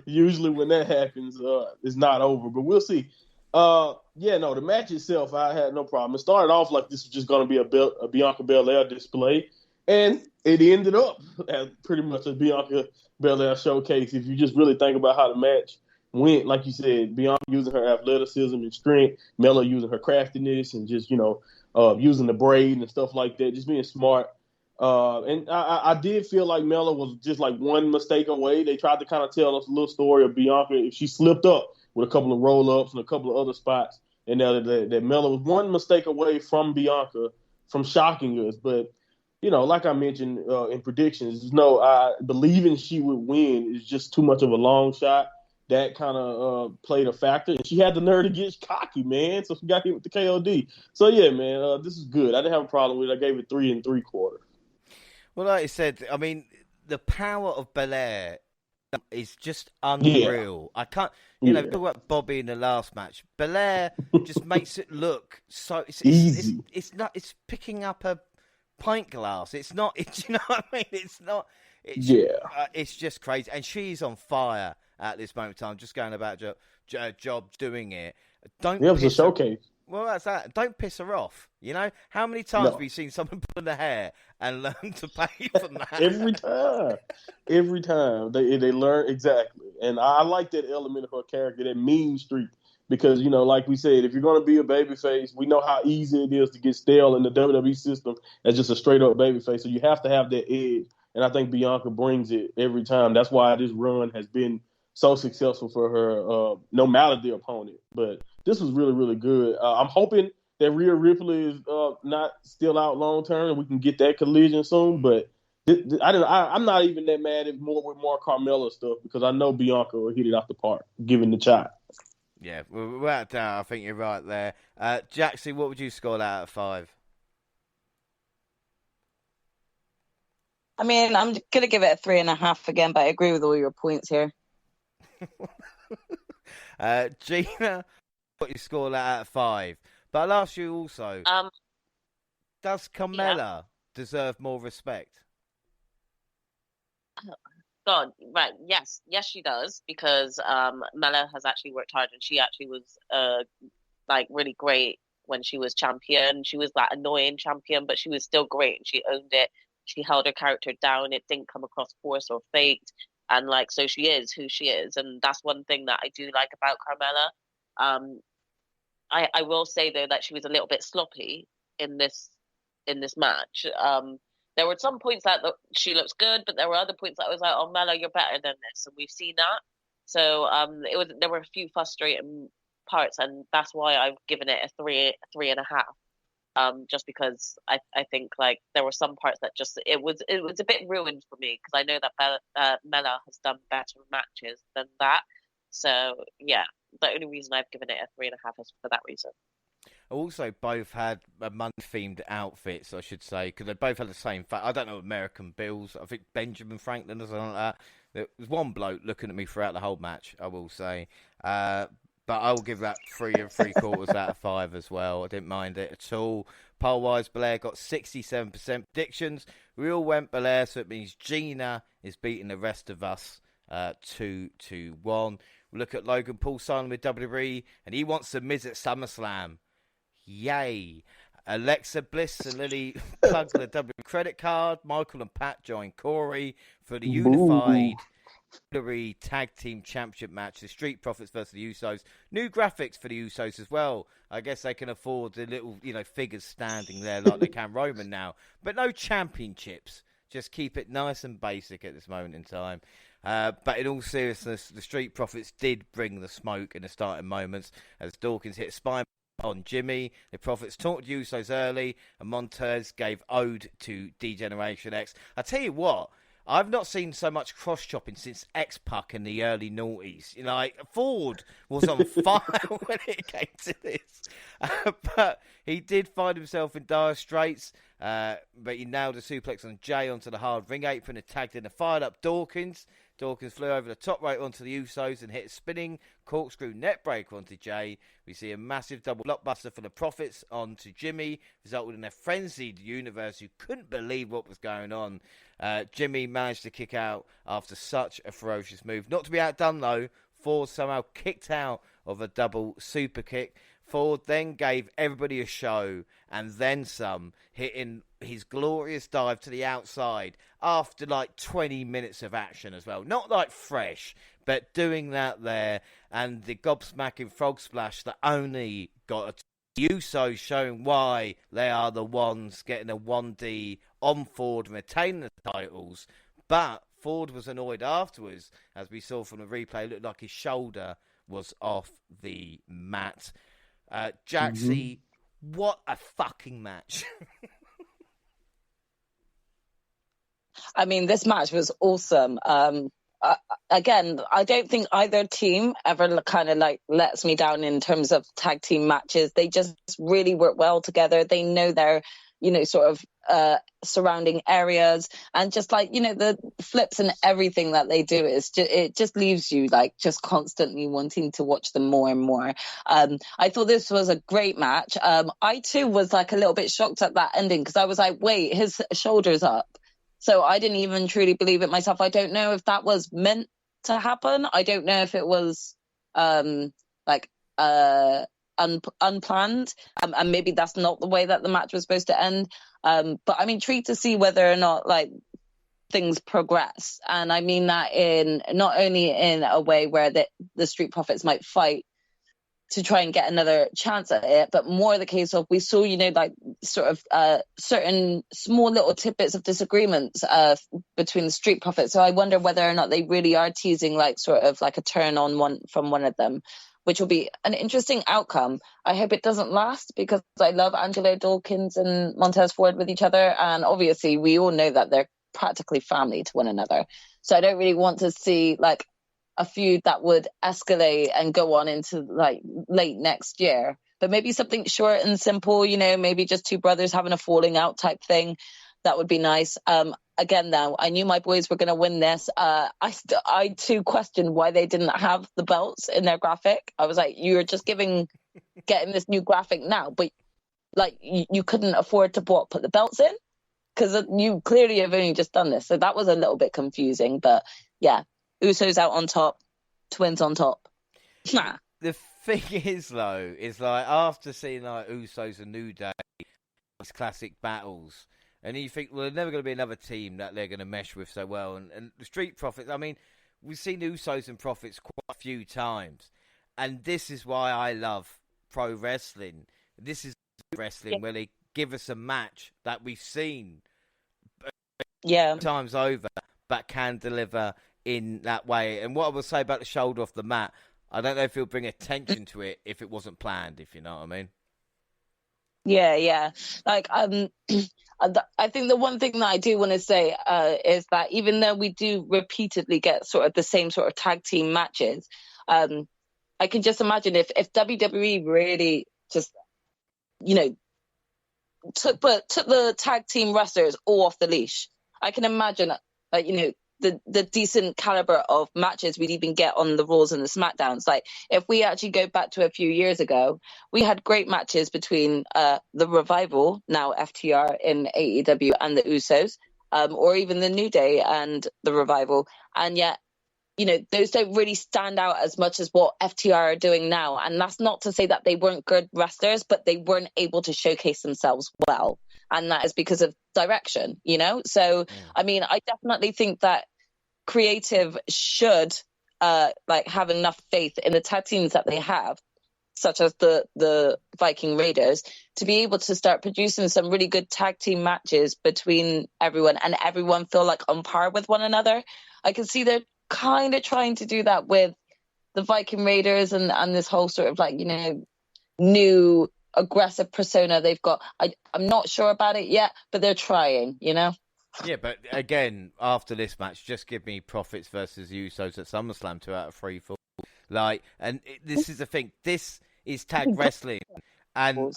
Usually when that happens, it's not over, but we'll see. The match itself, I had no problem. It started off like this was just going to be a Bianca Belair display, And it ended up as pretty much a Bianca Belair showcase. If you just really think about how the match went, like you said, Bianca using her athleticism and strength, Mella using her craftiness and just, using the braid and stuff like that, just being smart. And I did feel like Mella was just like one mistake away. They tried to kind of tell us a little story of Bianca if she slipped up with a couple of roll-ups and a couple of other spots, and that Mella was one mistake away from Bianca from shocking us. But like I mentioned in predictions, I believing she would win is just too much of a long shot. That kind of played a factor. And she had the nerve to get cocky, man. So she got hit with the KOD. So, yeah, man, this is good. I didn't have a problem with it. I gave it 3 3/4. Well, like I said, I mean, the power of Belair is just unreal. Yeah. I can't, talk about Bobby in the last match. Belair just makes it look so easy. It's picking up a pint glass. It's not. You know what I mean? It's not. It's just crazy, and she's on fire at this moment in time. Just going about job doing it. It was a showcase. Well, that's that. Don't piss her off. How many times have you seen someone pull their hair and learn to pay from that? Every time they learn exactly. And I like that element of her character, that mean streak. Because, like we said, if you're going to be a babyface, we know how easy it is to get stale in the WWE system as just a straight-up babyface. So you have to have that edge. And I think Bianca brings it every time. That's why this run has been so successful for her, no matter the opponent. But this was really, really good. I'm hoping that Rhea Ripley is not still out long-term and we can get that collision soon. But I'm not even that mad with more Carmella stuff because I know Bianca will hit it off the park, given the shot. Yeah, without doubt, I think you're right there. Jaxie, what would you score that out of 5? I mean, I'm going to give it a 3.5 again, but I agree with all your points here. Gina, what you score that out of 5? But I'll ask you also, does Carmella deserve more respect? God, right? Yes, she does, because Mella has actually worked hard, and she actually was really great when she was champion. She was that annoying champion, but she was still great, and she owned it. She held her character down. It didn't come across forced or faked, and so she is who she is, and that's one thing that I do like about Carmella. I will say though that she was a little bit sloppy in this match. There were some points that she looks good, but there were other points that I was like, "Oh, Mella, you're better than this," and we've seen that. So there were a few frustrating parts, and that's why I've given it a 3.5. Just because I think there were some parts that just it was a bit ruined for me, because I know that Mella has done better matches than that. So yeah, the only reason I've given it a 3.5 is for that reason. Also, both had month-themed outfits, I should say, because they both had the same. I don't know, American Bills. I think Benjamin Franklin or something like that. There was one bloke looking at me throughout the whole match, I will say. But I will give that 3 3/4 out of 5 as well. I didn't mind it at all. Poll-wise, Belair got 67% predictions. We all went Belair, so it means Gina is beating the rest of us 2-1. We look at Logan Paul signing with WWE, and he wants the Miz at SummerSlam. Yay. Alexa Bliss and Lily plugged the W credit card. Michael and Pat join Corey for the unified WWE Tag Team Championship match. The Street Profits versus the Usos. New graphics for the Usos as well. I guess they can afford the little, figures standing there like they can Roman now. But no championships. Just keep it nice and basic at this moment in time. But in all seriousness, the Street Profits did bring the smoke in the starting moments as Dawkins hit spine on Jimmy. The Profits taunted Usos early, and Montez gave ode to D-Generation X. I tell you what, I've not seen so much cross-chopping since X-Puck in the early noughties. Ford was on fire when it came to this. But he did find himself in dire straits. But he nailed a suplex on Jay onto the hard ring apron and tagged in a fired-up Dawkins. Dawkins flew over the top rope onto the Usos and hit a spinning corkscrew neckbreaker onto Jay. We see a massive double blockbuster for the Profits onto Jimmy, resulting in a frenzied universe who couldn't believe what was going on. Jimmy managed to kick out after such a ferocious move. Not to be outdone, though, Ford somehow kicked out of a double super kick. Ford then gave everybody a show and then some, hitting his glorious dive to the outside after like 20 minutes of action as well. Not like fresh, but doing that there, and the gobsmacking frog splash that only got a Usos showing why they are the ones getting a 1D on Ford and retaining the titles. But Ford was annoyed afterwards, as we saw from the replay. It looked like his shoulder was off the mat. Jaxie, what a fucking match. I mean, this match was awesome. Again, I don't think either team ever kind of like lets me down in terms of tag team matches. They just really work well together. They know their, sort of surrounding areas, and just like, the flips and everything that they do is it just leaves you like just constantly wanting to watch them more and more. I thought this was a great match. I too was like a little bit shocked at that ending, because I was like, wait, his shoulder's up. So I didn't even truly believe it myself. I don't know if that was meant to happen. I don't know if it was unplanned, and maybe that's not the way that the match was supposed to end. But I'm intrigued to see whether or not like things progress, and I mean that in not only in a way where the Street Profits might fight to try and get another chance at it, but more the case of we saw, like sort of certain small little tidbits of disagreements between the Street Profits. So I wonder whether or not they really are teasing like sort of like a turn on one from one of them, which will be an interesting outcome. I hope it doesn't last, because I love Angelo Dawkins and Montez Ford with each other, and obviously we all know that they're practically family to one another. So I don't really want to see like a feud that would escalate and go on into like late next year, but maybe something short and simple, maybe just two brothers having a falling out type thing. That would be nice. Again, though, I knew my boys were going to win this. I too questioned why they didn't have the belts in their graphic. I was like, you're just getting this new graphic now, but like you couldn't afford to put the belts in, because you clearly have only just done this. So that was a little bit confusing, but yeah. Usos out on top, twins on top. The thing is, though, is like after seeing like Usos and New Day, these classic battles, and you think, well, there's never going to be another team that they're going to mesh with so well. And the Street Profits, I mean, we've seen Usos and Profits quite a few times, and this is why I love pro wrestling. This is wrestling where they give us a match that we've seen times over, but can deliver in that way. And what I will say about the shoulder off the mat, I don't know if he'll bring attention to it if it wasn't planned, if you know what I mean. Yeah. Like, I think the one thing that I do want to say is that even though we do repeatedly get sort of the same sort of tag team matches, I can just imagine if WWE really just, took the tag team wrestlers all off the leash. I can imagine, the decent caliber of matches we'd even get on the Raws and the SmackDowns. Like, if we actually go back to a few years ago, we had great matches between the Revival, now FTR in AEW, and the Usos, or even the New Day and the Revival. And yet, those don't really stand out as much as what FTR are doing now. And that's not to say that they weren't good wrestlers, but they weren't able to showcase themselves well. And that is because of direction, So, I mean, I definitely think that creative should have enough faith in the tag teams that they have, such as the Viking Raiders, to be able to start producing some really good tag team matches between everyone, and everyone feel like on par with one another. I can see they're kind of trying to do that with the Viking Raiders and this whole sort of new aggressive persona they've got. I'm not sure about it yet, but they're trying, Yeah, but again, after this match, just give me Profits versus Usos at SummerSlam 2 out of 3 for this is the thing. This is tag wrestling, and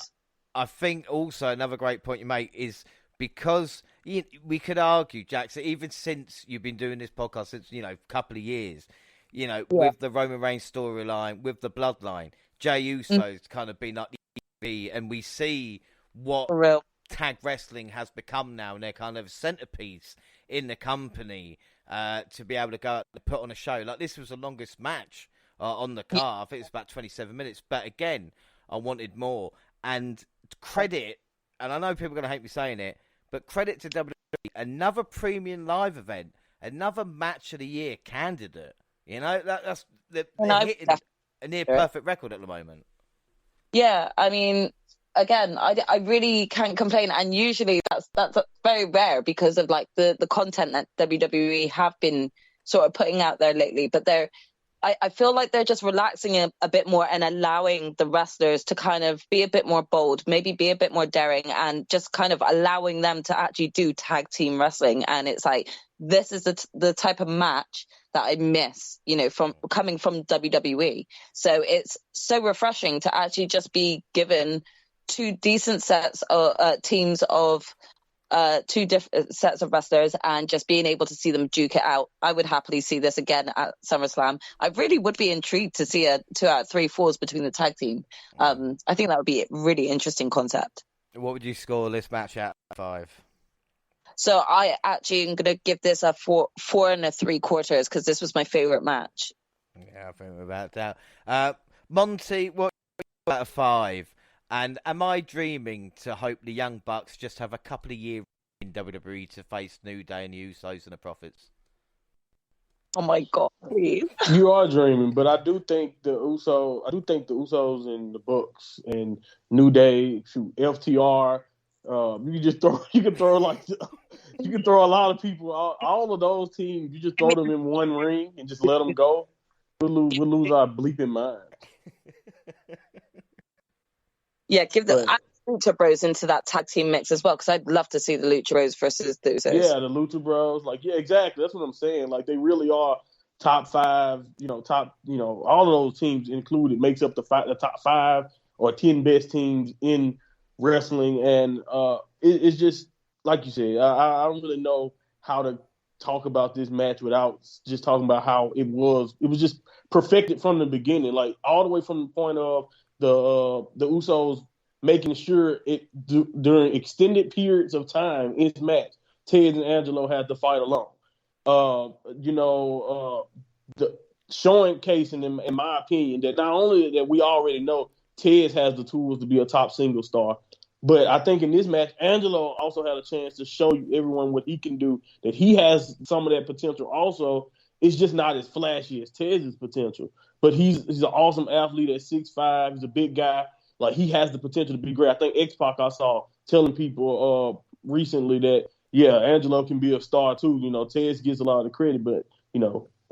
I think also another great point you make is because we could argue, Jaxie, even since you've been doing this podcast since a couple of years, with the Roman Reigns storyline, with the Bloodline, Jey Uso's kind of been like the and we see what tag wrestling has become now, and they're kind of centerpiece in the company to be able to go out and put on a show. Like, this was the longest match on the card. I think it's about 27 minutes. But again, I wanted more. And credit, and I know people are going to hate me saying it, but credit to WWE, another premium live event, another match of the year candidate. You know, they're hitting a near perfect record at the moment. Yeah, I mean, again, I really can't complain, and usually that's very rare because of like the content that WWE have been sort of putting out there lately. But I feel like they're just relaxing a bit more and allowing the wrestlers to kind of be a bit more bold, maybe be a bit more daring, and just kind of allowing them to actually do tag team wrestling. And it's like, this is the type of match that I miss, you know, from coming from WWE. So it's so refreshing to actually just be given two decent sets of teams of two different sets of wrestlers and just being able to see them duke it out. I would happily see this again at SummerSlam. I really would be intrigued to see a 2 out of 3 falls between the tag team. I think that would be a really interesting concept. What would you score this match at 5? So I actually am going to give this a 4 3/4 because this was my favorite match. Yeah, I think we're about that. Monty, what about a 5? And am I dreaming to hope the Young Bucks just have a couple of years in WWE to face New Day and the Usos and the Profits? Oh my God, please. You are dreaming, but I do think the Usos and the Bucks and New Day, FTR, you can throw a lot of people, all of those teams. You just throw them in one ring and just let them go. We'll lose our bleeping minds. Yeah, give the Lucha Bros into that tag team mix as well, because I'd love to see the Lucha Bros versus the Usos. Yeah, the Lucha Bros. Exactly. That's what I'm saying. Like, they really are top 5, all of those teams included makes up the top 5 or 10 best teams in wrestling. And it's just, like you said, I don't really know how to talk about this match without just talking about how it was just perfected from the beginning, like all the way from the point of the Usos making sure during extended periods of time in this match, Tez and Angelo had to fight alone. The showcasing, in my opinion, that not only that we already know Tez has the tools to be a top single star, but I think in this match, Angelo also had a chance to show everyone what he can do, that he has some of that potential also. It's just not as flashy as Tez's potential. But he's an awesome athlete at 6'5". He's a big guy. Like, he has the potential to be great. I think X-Pac, I saw telling people recently that, yeah, Angelo can be a star too. Tez gets a lot of the credit, but,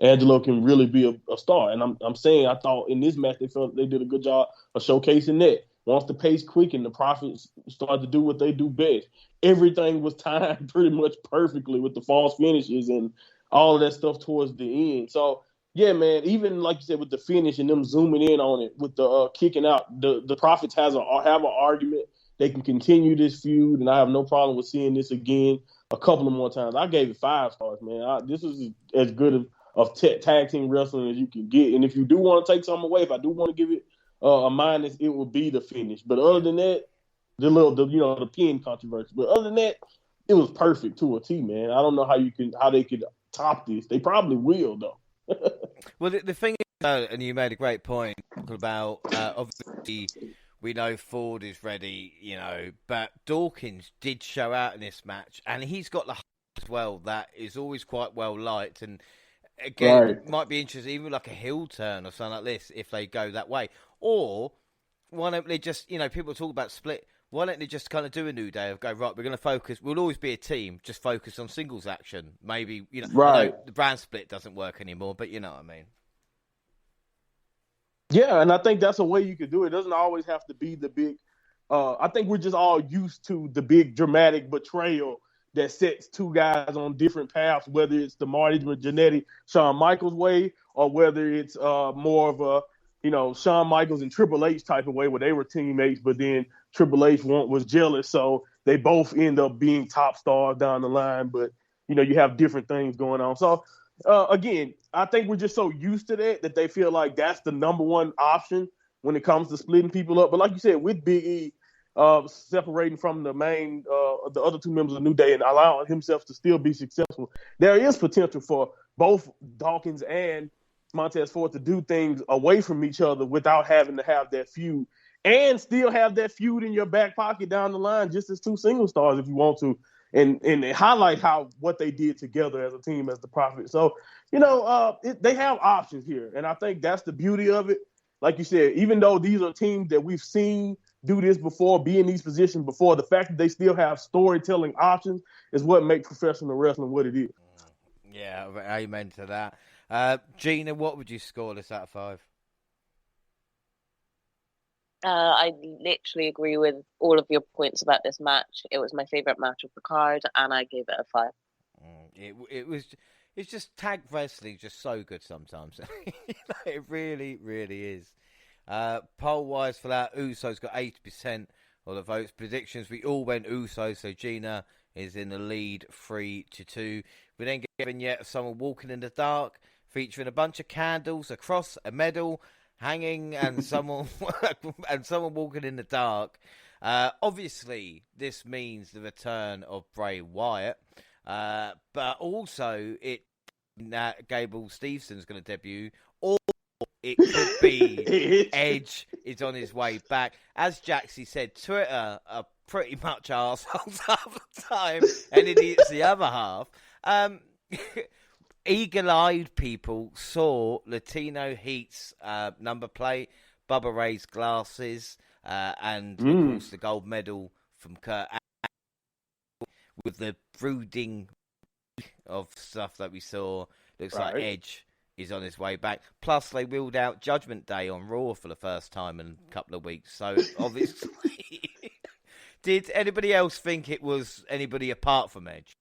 Angelo can really be a star. And I'm saying, I thought in this match they did a good job of showcasing that. Once the pace quickened, the Profits started to do what they do best. Everything was timed pretty much perfectly with the false finishes and all of that stuff towards the end. So, yeah, man, even like you said with the finish and them zooming in on it with the kicking out, the Profits have an argument. They can continue this feud, and I have no problem with seeing this again a couple of more times. I gave it 5 stars, man. This is as good of tag team wrestling as you can get. And if you do want to take something away, if I do want to give it a minus, it would be the finish. But other than that, the pin controversy. But other than that, it was perfect to a T, man. I don't know how they could top this. They probably will, though. Well, the thing is, and you made a great point about obviously we know Ford is ready, but Dawkins did show out in this match, and he's got the as well that is always quite well liked. And again, right. It might be interesting, even like a heel turn or something like this, if they go that way. Or why don't they just, people talk about split. Why don't they just kind of do a New Day of go, right, we're going to focus, we'll always be a team, just focus on singles action. Maybe, right. I know the brand split doesn't work anymore, but you know what I mean. Yeah, and I think that's a way you could do it. It doesn't always have to be the big, I think we're just all used to the big dramatic betrayal that sets two guys on different paths, whether it's the Marty Jannetty, Shawn Michaels way, or whether it's more of a, Shawn Michaels and Triple H type of way where they were teammates, but then Triple H was jealous, so they both end up being top stars down the line, but, you have different things going on. So, again, I think we're just so used to that they feel like that's the number one option when it comes to splitting people up. But like you said, with Big E separating from the main, the other two members of New Day and allowing himself to still be successful, there is potential for both Dawkins and Montez Ford to do things away from each other without having to have that feud. and still have that feud in your back pocket down the line, just as two single stars if you want to, and highlight what they did together as a team as the Prophet. So, they have options here, and I think that's the beauty of it. Like you said, even though these are teams that we've seen do this before, be in these positions before, the fact that they still have storytelling options is what makes professional wrestling what it is. Yeah, amen to that. Gina, what would you score this out of 5? I literally agree with all of your points about this match. It was my favorite match of the card, and I gave it a 5. It's just tag wrestling, just so good sometimes. It really, really is. Poll wise for that, Usos got 80% of the votes. Predictions, we all went Usos, so Gina is in the lead 3-2. We then get a vignette of someone walking in the dark, featuring a bunch of candles, a cross, a medal hanging, and someone walking in the dark. Obviously, this means the return of Bray Wyatt, but also Gable Stevenson's going to debut, or it could be Edge is on his way back. As Jaxie said, Twitter are pretty much arseholes half the time, and idiots the other half. Eagle-eyed people saw Latino Heat's number plate, Bubba Ray's glasses, and of course the gold medal from Kurt with the brooding of stuff that we saw. Looks like Edge is on his way back. Plus, they wheeled out Judgment Day on Raw for the first time in a couple of weeks. So, obviously, did anybody else think it was anybody apart from Edge?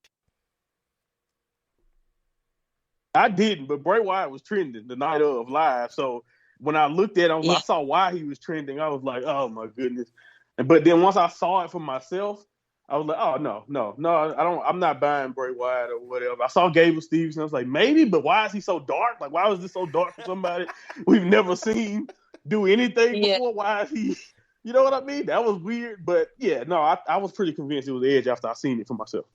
I didn't, but Bray Wyatt was trending the night of live. So when I looked at him, I saw why he was trending. I was like, oh my goodness. But then once I saw it for myself, I was like, oh no, I'm not buying Bray Wyatt or whatever. I saw Gable Stevenson. I was like, maybe, but why is he so dark? Like, why was this so dark for somebody we've never seen do anything before? Why is he? You know what I mean? That was weird. But yeah, no, I was pretty convinced it was Edge after I seen it for myself.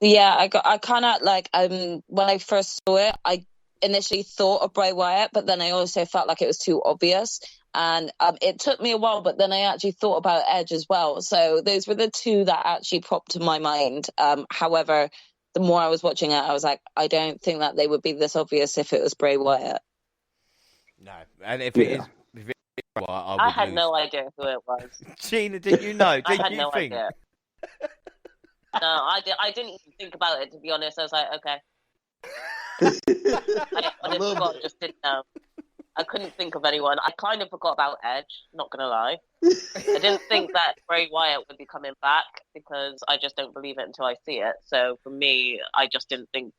Yeah, I kind of like when I first saw it, I initially thought of Bray Wyatt, but then I also felt like it was too obvious. And it took me a while, but then I actually thought about Edge as well. So those were the two that actually popped to my mind. However, the more I was watching it, I was like, I don't think that they would be this obvious if it was Bray Wyatt. No, and if it is, Wyatt, I had no idea who it was. Gina, did you know? I had no idea. No, I didn't even think about it, to be honest. I was like, okay. I honestly just didn't know. I couldn't think of anyone. I kind of forgot about Edge, not going to lie. I didn't think that Bray Wyatt would be coming back because I just don't believe it until I see it. So for me, I just didn't think,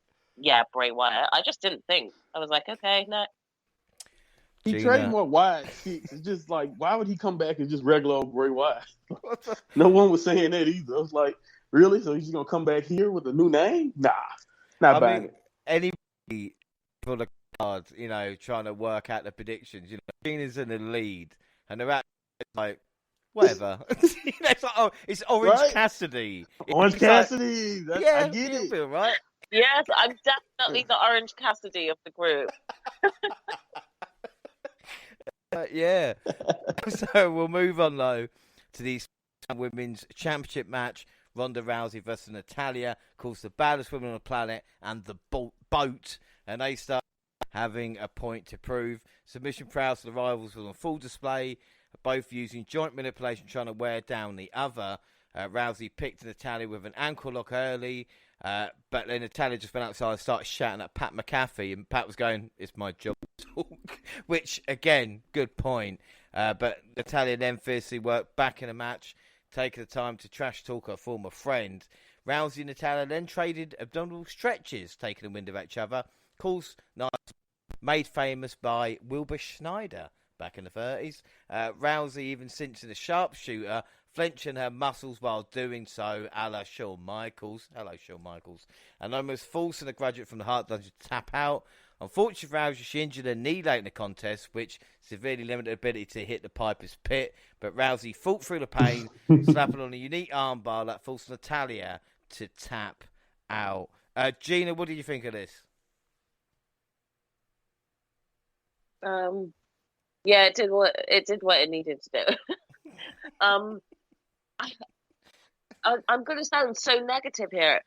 Bray Wyatt. I just didn't think. I was like, okay, no. He trademarked Wyatt Six. It's just like, why would he come back as just regular old Bray Wyatt? No one was saying that either. I was like, really? So he's going to come back here with a new name? Nah, not buying it. Anybody for the cards, trying to work out the predictions, Gina's in the lead, and they're like, whatever. It's like, it's Orange Cassidy. Orange Cassidy. Like, I get it. Feel right. Yes, I'm definitely the Orange Cassidy of the group. Yeah. So we'll move on, though, to the Women's Championship match. Ronda Rousey versus Natalya, of course, the baddest women on the planet, and the boat. And they start having a point to prove. Submission prowess of the rivals was on full display, both using joint manipulation, trying to wear down the other. Rousey picked Natalya with an ankle lock early, but then Natalya just went outside and started shouting at Pat McAfee, and Pat was going, "It's my job to talk," which, again, good point. But Natalya then fiercely worked back in the match, taking the time to trash talk her former friend. Rousey and Natalya then traded abdominal stretches, taking the wind of each other. Of course, made famous by Wilbur Schneider back in the 30s. Rousey even cinched a sharpshooter, flinching her muscles while doing so, a la Shawn Michaels. Hello, Shawn Michaels. And almost forcing a graduate from the Heart Dungeon to tap out. Unfortunately for Rousey, she injured her knee late in the contest, which severely limited her ability to hit the Piper's Pit. But Rousey fought through the pain, slapping on a unique armbar that forced Natalya to tap out. Gina, what did you think of this? Yeah, it did what it needed to do. um, I'm going to sound so negative here.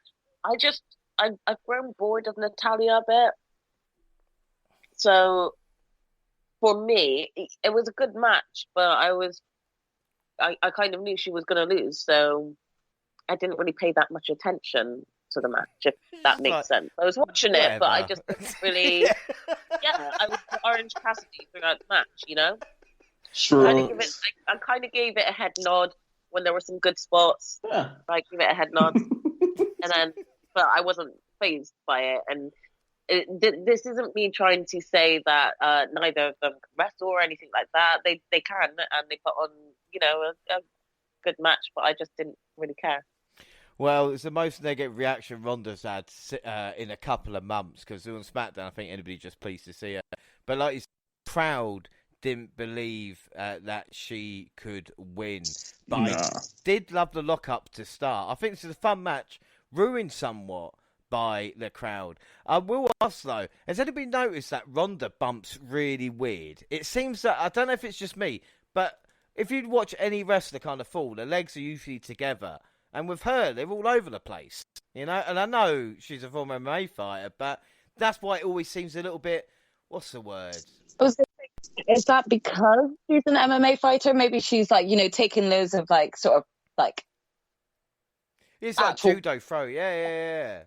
I've grown bored of Natalia a bit. So for me, it was a good match, but I kind of knew she was going to lose, so I didn't really pay that much attention to the match, if that makes sense. I was watching it, but I just didn't really. Yeah, I was Orange Cassidy throughout the match, you know. Sure. I kind of gave it a head nod when there were some good spots. Yeah. I gave it a head nod, but I wasn't fazed by it. And this isn't me trying to say that neither of them can wrestle or anything like that. They can, and they put on, you know, a good match, but I just didn't really care. Well, it's the most negative reaction Ronda's had in a couple of months, because on SmackDown, I think anybody just pleased to see her. But like you said, the crowd didn't believe that she could win. But I did love the lock-up to start. I think this is a fun match, ruined somewhat by the crowd. I will ask, though, has anybody noticed that Ronda bumps really weird? It seems that, I don't know if it's just me, but if you'd watch any wrestler kind of fall, their legs are usually together. And with her, they're all over the place, you know? And I know she's a former MMA fighter, but that's why it always seems a little bit, what's the word? Is that because she's an MMA fighter? Maybe she's like, you know, taking those of like, sort of like... It's like judo throw, yeah.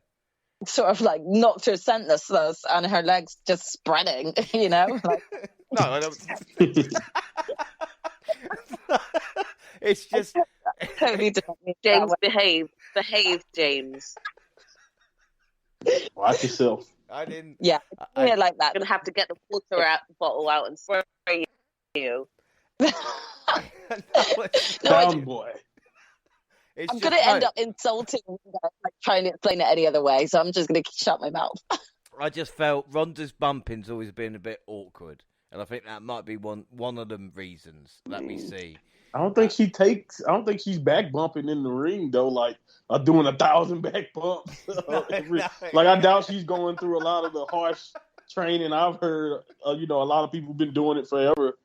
Sort of like knocked her senseless and her legs just spreading, you know? Like... No, I don't... It's just... Totally different. James, behave, James. Watch yourself. I didn't. Yeah, I like that. I'm gonna have to get the water bottle out and spray you. Sound boy. I'm gonna end up insulting, like trying to explain it any other way. So I'm just gonna shut my mouth. I just felt Ronda's bumping's always been a bit awkward, and I think that might be one of the reasons. Let me see. I don't think she's back bumping in the ring though, like doing 1,000 back bumps. No. Like I doubt she's going through a lot of the harsh training. I've heard, you know, a lot of people have been doing it forever.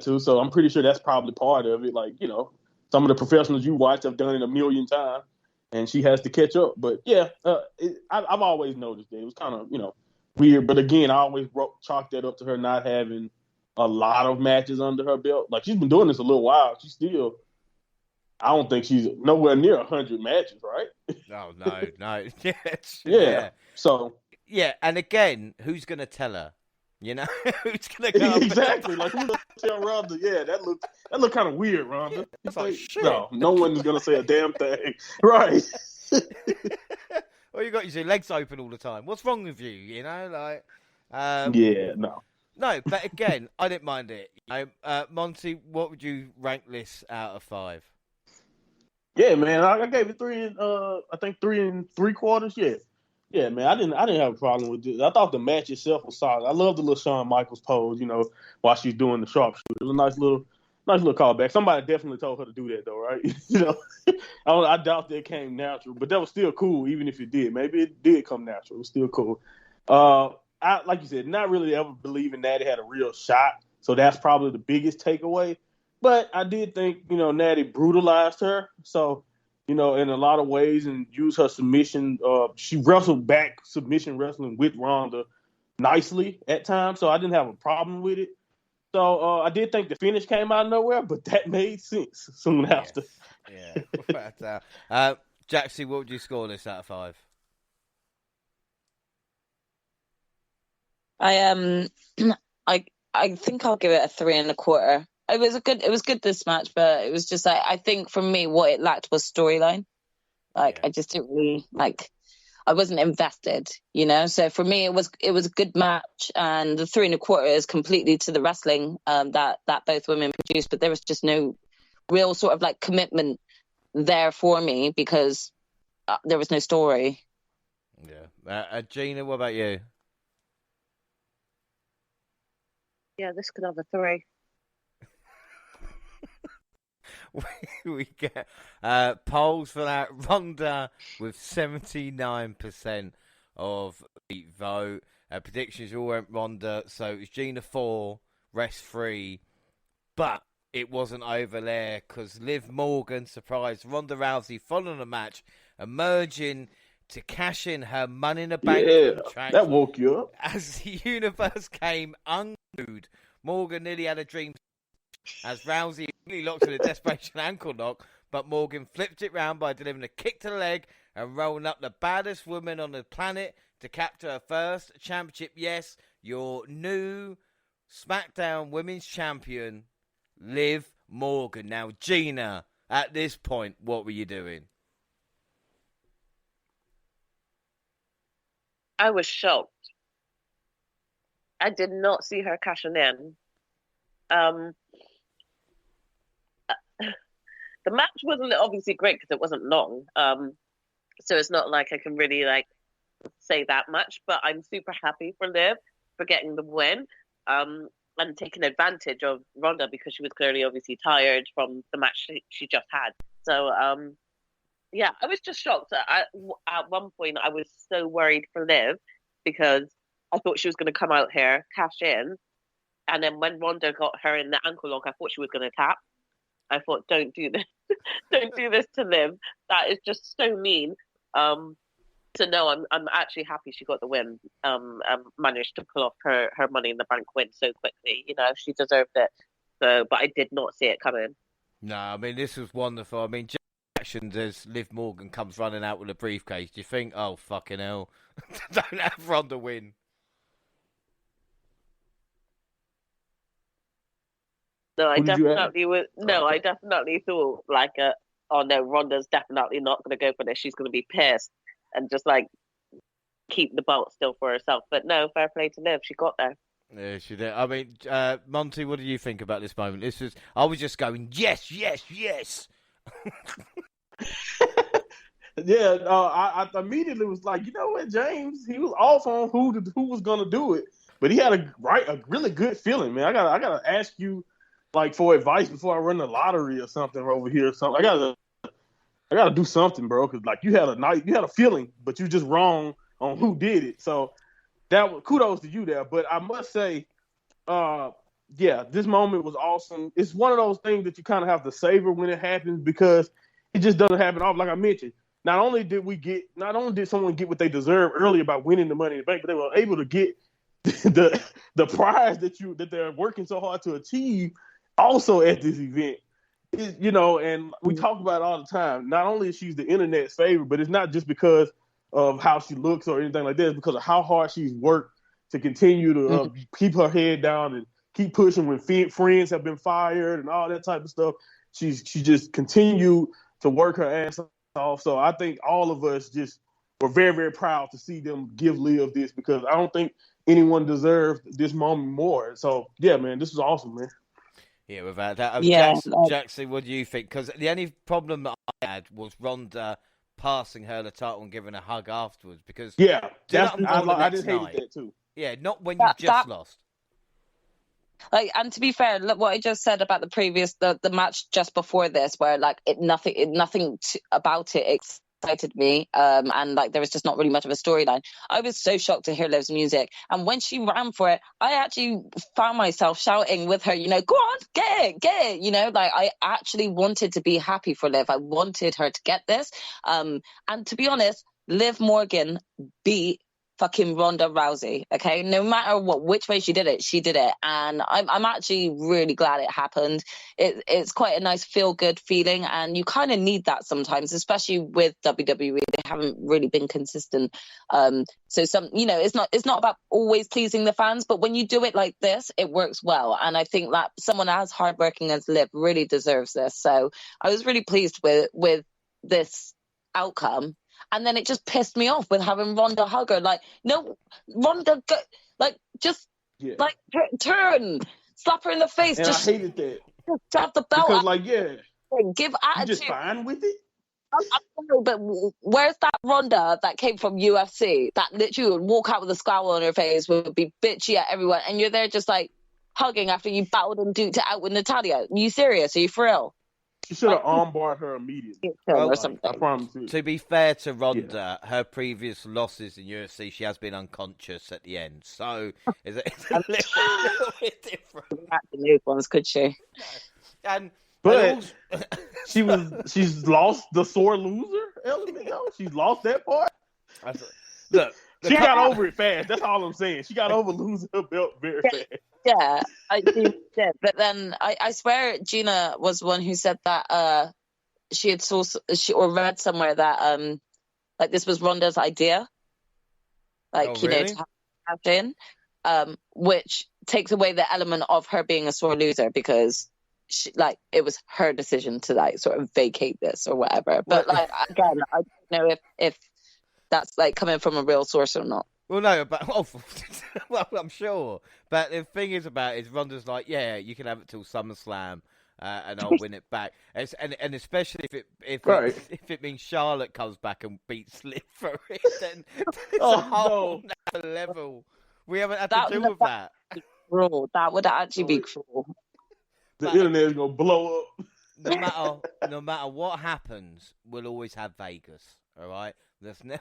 Too. So I'm pretty sure that's probably part of it. Like, you know, some of the professionals you watch have done it 1,000,000 times, and she has to catch up. But yeah, I've always noticed that it was kind of, you know, weird. But again, I always chalked that up to her not having a lot of matches under her belt. Like, she's been doing this a little while. She's still, I don't think she's nowhere near 100 matches, right? Oh, no. Yeah. So. Yeah, and again, who's going to tell her? You know? Who's going to go exactly. Like, who's going to tell Ronda? Yeah, that look kind of weird, Ronda. It's like, shit. No one is going to say a damn thing. Right. Well, you got your legs open all the time. What's wrong with you? You know, like... yeah, no. No, but again, I didn't mind it. Monty, what would you rank this out of 5? Yeah, man, I gave it 3 and I think 3 3/4. Yeah, man, I didn't have a problem with it. I thought the match itself was solid. I love the little Shawn Michaels pose, you know, while she's doing the sharpshooter. It was a nice little callback. Somebody definitely told her to do that, though, right? You know, I doubt that it came natural, but that was still cool, even if it did. Maybe it did come natural. It was still cool. I, like you said, not really ever believing Natty had a real shot. So that's probably the biggest takeaway. But I did think, you know, Natty brutalized her. So, you know, in a lot of ways, and used her submission. She wrestled back submission wrestling with Ronda nicely at times. So I didn't have a problem with it. So I did think the finish came out of nowhere, but that made sense soon after. Yeah. Jaxie, what would you score this out of 5? I think I'll give it a 3 1/4. It was good this match, but it was just like, I think for me what it lacked was storyline. Like, I just didn't really I wasn't invested, you know. So for me it was a good match, and the 3 1/4 is completely to the wrestling that both women produced, but there was just no real sort of like commitment there for me because there was no story. Yeah. Gina, what about you? Yeah, this could have a 3. we get polls for that. Ronda with 79% of the vote. Predictions all went Ronda. So it was Gina 4 rest free. But it wasn't over there because Liv Morgan surprised Ronda Rousey following the match, emerging to cash in her Money in the Bank contract. That woke you up. As the universe came unglued, Morgan nearly had a dream as Rousey really locked in a desperation ankle lock, but Morgan flipped it round by delivering a kick to the leg and rolling up the baddest woman on the planet to capture her first championship. Yes, your new SmackDown Women's Champion, Liv Morgan. Now, Gina, at this point, what were you doing? I was shocked. I did not see her cashing in. The match wasn't obviously great because it wasn't long. So it's not like I can really say that much, but I'm super happy for Liv for getting the win. And taking advantage of Ronda because she was clearly obviously tired from the match she just had. So, yeah, I was just shocked. At one point, I was so worried for Liv because I thought she was going to come out here, cash in. And then when Ronda got her in the ankle lock, I thought she was going to tap. I thought, don't do this. Don't do this to Liv. That is just so mean. So no, I'm actually happy she got the win. Managed to pull off her Money in the Bank win so quickly. You know, she deserved it. So, but I did not see it coming. No, I mean this was wonderful. I mean, actions as Liv Morgan comes running out with a briefcase. Do you think, oh fucking hell, don't have Ronda win? No, I definitely thought oh no, Ronda's definitely not going to go for this. She's going to be pissed and just keep the belt still for herself. But no, fair play to Liv. She got there. Yeah, she did. I mean, Monty, what do you think about this moment? I was just going, yes, yes, yes. Yeah, I immediately was like, you know what, James? He was off on who was going to do it, but he had a really good feeling, man. I gotta ask you, for advice before I run the lottery or something over here or something. I gotta do something, bro, because you had a feeling, but you just wrong on who did it. So kudos to you there. But I must say, this moment was awesome. It's one of those things that you kind of have to savor when it happens because it just doesn't happen often. Like I mentioned, not only did someone get what they deserve earlier by winning the Money in the Bank, but they were able to get the prize that they're working so hard to achieve also at this event. And we talk about it all the time. Not only is she the internet's favorite, but it's not just because of how she looks or anything like that. It's because of how hard she's worked to continue to keep her head down and keep pushing when friends have been fired and all that type of stuff. She just continued to work her ass off. So I think all of us just were very, very proud to see them give Liv this because I don't think anyone deserved this moment more. So, yeah, man, this was awesome, man. Yeah, without that. Yeah, Jaxie, what do you think? Because the only problem that I had was Ronda passing her the title and giving a hug afterwards. Because I just hated that too. Yeah, not when you just lost. And to be fair, look what I just said about the match just before this, where nothing about it excited me, and there was just not really much of a storyline. I was so shocked to hear Liv's music, and when she ran for it, I actually found myself shouting with her, go on, get it, I actually wanted to be happy for Liv. I wanted her to get this, and to be honest, Liv Morgan beat fucking Ronda Rousey, okay? No matter which way she did it, and I'm actually really glad it happened. It's quite a nice feel-good feeling, and you kind of need that sometimes, especially with WWE. They haven't really been consistent. So it's not about always pleasing the fans, but when you do it like this, it works well, and I think that someone as hardworking as Liv really deserves this. So I was really pleased with this outcome. And then it just pissed me off with having Ronda hug her. No, Ronda, turn, slap her in the face. And I hated that. Just grab the belt. Because, give attitude. You just fine with it? I don't know, but where's that Ronda that came from UFC that literally would walk out with a scowl on her face, would be bitchy at everyone, and you're there just hugging after you battled and duked it out with Natalia? Are you serious? Are you for real? She should have armbarred her immediately. Or something. I promise you. To be fair to Ronda, her previous losses in UFC, she has been unconscious at the end. So it's a little bit different. New ones, could she? But she's lost the sore loser element. Though. She's lost that part. Look, she got over it fast. That's all I'm saying. She got over losing her belt very fast. Yeah, I do. But then I swear Gina was one who said that she had read somewhere that like this was Ronda's idea, like really? to have in, which takes away the element of her being a sore loser because it was her decision to like sort of vacate this or whatever. But like again, I don't know if that's like coming from a real source or not. Well, no, but well, I'm sure. But the thing is Ronda's like, yeah, you can have it till SummerSlam, and I'll win it back. And especially if it means Charlotte comes back and beats Liv for it, then it's a whole nother level. We haven't had to deal with that. Cruel. That would actually be cruel. The internet is gonna blow up. No matter what happens, we'll always have Vegas. All right. Let's never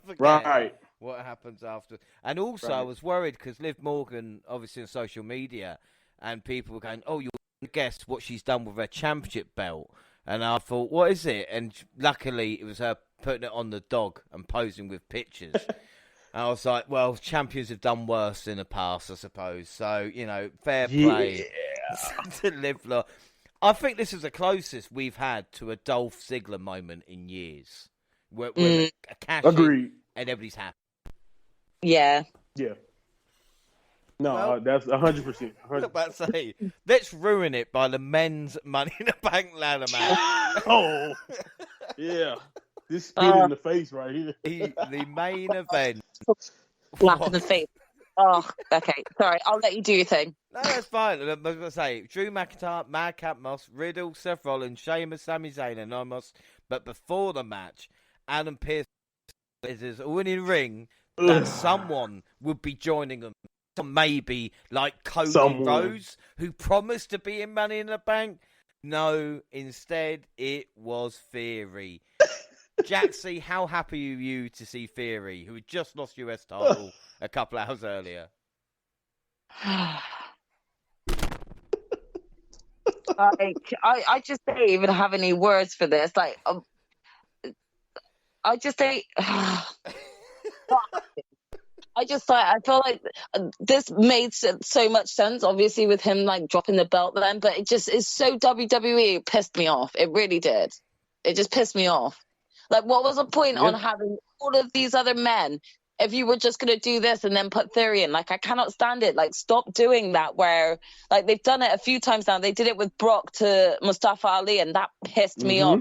forget what happens after. And also, I was worried because Liv Morgan, obviously on social media, and people were going, "Oh, you'll guess what she's done with her championship belt." And I thought, "What is it?" And luckily, it was her putting it on the dog and posing with pictures. And I was like, "Well, champions have done worse in the past, I suppose." So fair play to Liv. I think this is the closest we've had to a Dolph Ziggler moment in years. Where a cash Agreed. And everybody's happy. Yeah. Yeah. No, that's 100%. I was about to say, let's ruin it by the men's Money in the Bank ladder match. Oh, yeah. This spit in the face right here. The main event. Slap in the face. Oh, okay. Sorry, I'll let you do your thing. No, that's fine. I was going to say, Drew McIntyre, Madcap Moss, Riddle, Seth Rollins, Sheamus, Sami Zayn, and Omos. But before the match, Adam Pearce is all in the ring that someone would be joining them. Maybe like Cody Rhodes, who promised to be in Money in the Bank. No, instead it was Theory. Jaxie, how happy are you to see Theory, who had just lost US title a couple hours earlier? I just don't even have any words for this. Like, I just don't. I feel like this made so much sense, obviously, with him like dropping the belt then, but it just is so WWE. It pissed me off. It really did. It just pissed me off. Like, what was the point on having all of these other men if you were just going to do this and then put Theory in? Like, I cannot stand it. Like, stop doing that where, like, they've done it a few times now. They did it with Brock to Mustafa Ali, and that pissed me off.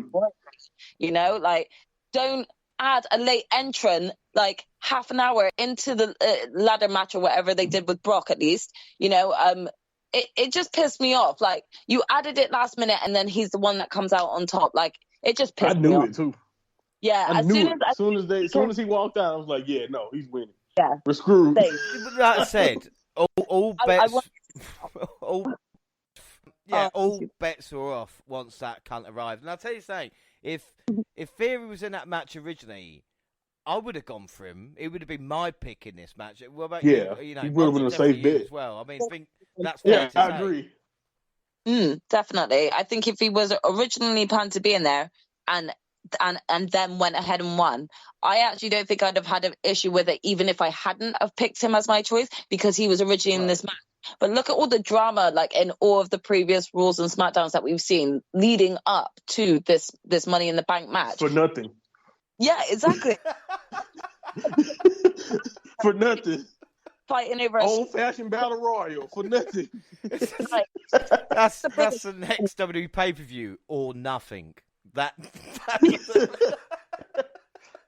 Like, don't add a late entrant like half an hour into the ladder match or whatever they did with Brock, at least. It just pissed me off. Like, you added it last minute and then he's the one that comes out on top. Like, it just pissed me off. I knew it too. Yeah, I knew it. As soon as he walked out, I was like, yeah, no, he's winning. Yeah. We're screwed. Like I said, all bets all bets were off once that cunt arrived. And I'll tell you something, if Theory was in that match originally, I would have gone for him. It would have been my pick in this match. What about you? He would have been a safe bet as well. I mean, I think that's fair to I say. agree. Definitely. I think if he was originally planned to be in there and then went ahead and won, I actually don't think I'd have had an issue with it, even if I hadn't have picked him as my choice, because he was originally in this match. But look at all the drama, like in all of the previous Raws and SmackDowns that we've seen leading up to this Money in the Bank match. For nothing. Yeah, exactly. For nothing. Fighting over old-fashioned battle royal for nothing. That's the next WWE pay-per-view or nothing. That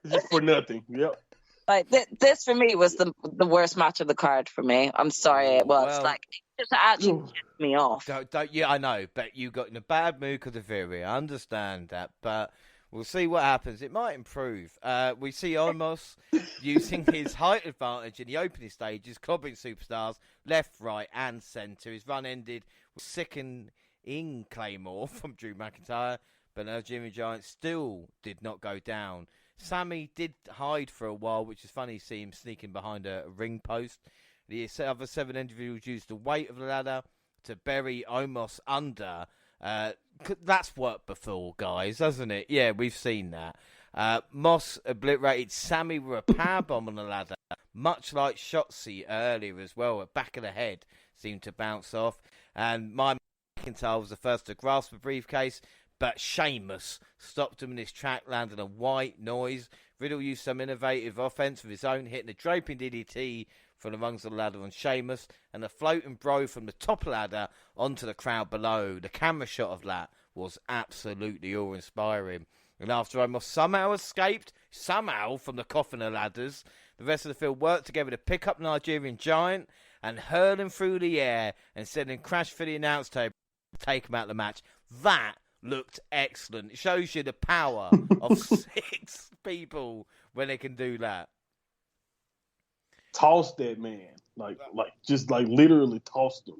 just for nothing. Yep. Like this for me was the worst match of the card for me. I'm sorry, it was. Well, like, it just actually pissed me off. Yeah, I know, but you got in a bad mood because of Theory. I understand that, but we'll see what happens. It might improve. We see Omos using his height advantage in the opening stages, clobbering superstars left, right, and centre. His run ended with sick and in Claymore from Drew McIntyre, but Nigerian Giant still did not go down. Sammy did hide for a while, which is funny to see him sneaking behind a ring post. The other 7 individuals used the weight of the ladder to bury Omos under. That's worked before, guys, hasn't it? Yeah, we've seen that. Moss obliterated Sammy with a powerbomb on the ladder, much like Shotzi earlier as well. At back of the head seemed to bounce off. And McIntyre was the first to grasp the briefcase, but Sheamus stopped him in his track, landing a white noise. Riddle used some innovative offense of his own, hitting a draping DDT from the rungs of the ladder on Sheamus, and a floating bro from the top ladder onto the crowd below. The camera shot of that was absolutely awe-inspiring. And after Omos somehow escaped, from the coffin of ladders, the rest of the field worked together to pick up Nigerian Giant and hurl him through the air and send him crash for the announce table to take him out of the match. That looked excellent. It shows you the power of 6 people when they can do that. Tossed that man. Just literally tossed him.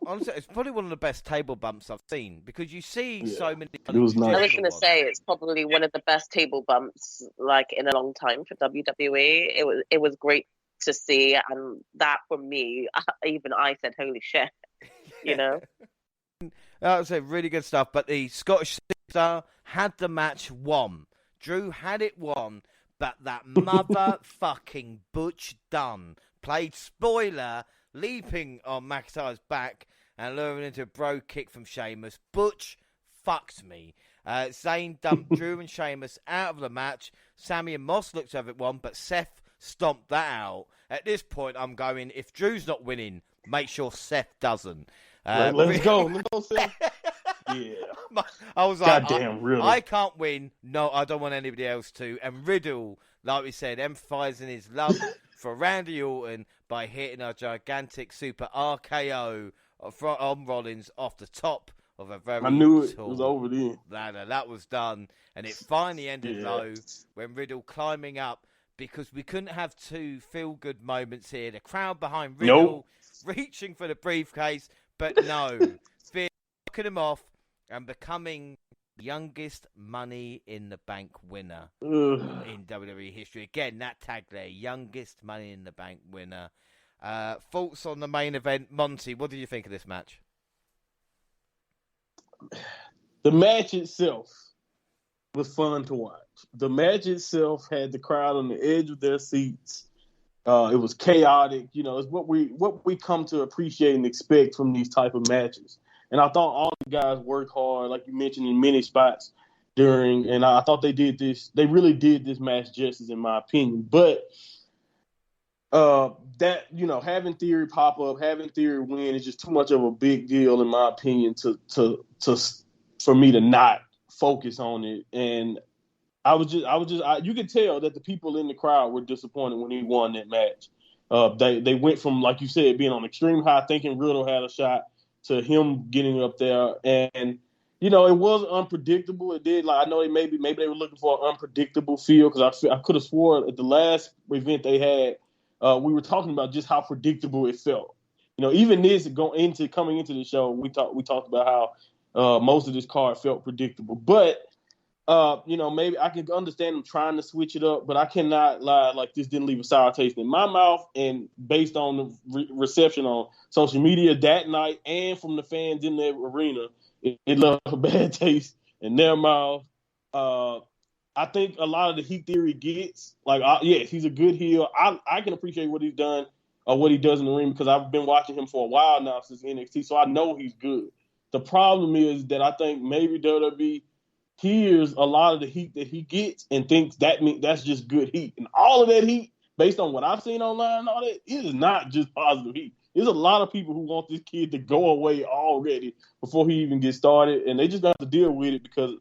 Honestly, it's probably one of the best table bumps I've seen, because you see so many. It was nice. I was going to say it's probably one of the best table bumps in a long time for WWE. It was great to see, and that for me, even I said, "Holy shit!" You know. That was really good stuff. But the Scottish Superstar had the match won. Drew had it won, but that motherfucking Butch Dunn played spoiler, leaping on McIntyre's back and luring into a bro kick from Sheamus. Butch fucked me. Zayn dumped Drew and Sheamus out of the match. Sammy and Moss looked to have it won, but Seth stomped that out. At this point, I'm going, if Drew's not winning, make sure Seth doesn't. Let's go, Seth. Yeah. I was like, goddamn, really? I can't win. No, I don't want anybody else to. And Riddle, like we said, emphasising his love for Randy Orton by hitting a gigantic super RKO on Rollins off the top of a very I knew it was over then. Ladder. That was done. And it finally ended low when Riddle climbing up, because we couldn't have 2 feel-good moments here. The crowd behind Riddle reaching for the briefcase, but no. Fear knocking him off and becoming youngest Money in the Bank winner in WWE history. Again, that tag there, youngest Money in the Bank winner. Thoughts on the main event. Monty, what did you think of this match? The match itself was fun to watch. The match itself had the crowd on the edge of their seats. It was chaotic. You know, it's what we come to appreciate and expect from these type of matches. And I thought all the guys worked hard, like you mentioned, in many spots during. And I thought they did this. They really did this match justice, in my opinion. But that, you know, having Theory pop up, having Theory win is just too much of a big deal, in my opinion, for me to not focus on it. And you could tell that the people in the crowd were disappointed when he won that match. They went from, like you said, being on extreme high, thinking Riddle had a shot, to him getting up there. And, you know, it was unpredictable. It did, I know maybe they were looking for an unpredictable feel, because I could have sworn at the last event they had, we were talking about just how predictable it felt. You know, even coming into the show, we talked about how most of this card felt predictable. But you know, maybe I can understand them trying to switch it up, but I cannot lie, this didn't leave a sour taste in my mouth. And based on the reception on social media that night and from the fans in the arena, it left a bad taste in their mouth. I think a lot of the heat Theory gets, yes, he's a good heel. I can appreciate what he's done or what he does in the ring, because I've been watching him for a while now since NXT, so I know he's good. The problem is that I think maybe WWE hears a lot of the heat that he gets and thinks that's just good heat. And all of that heat, based on what I've seen online and all that, it is not just positive heat. There's a lot of people who want this kid to go away already before he even gets started, and they just got to deal with it, because,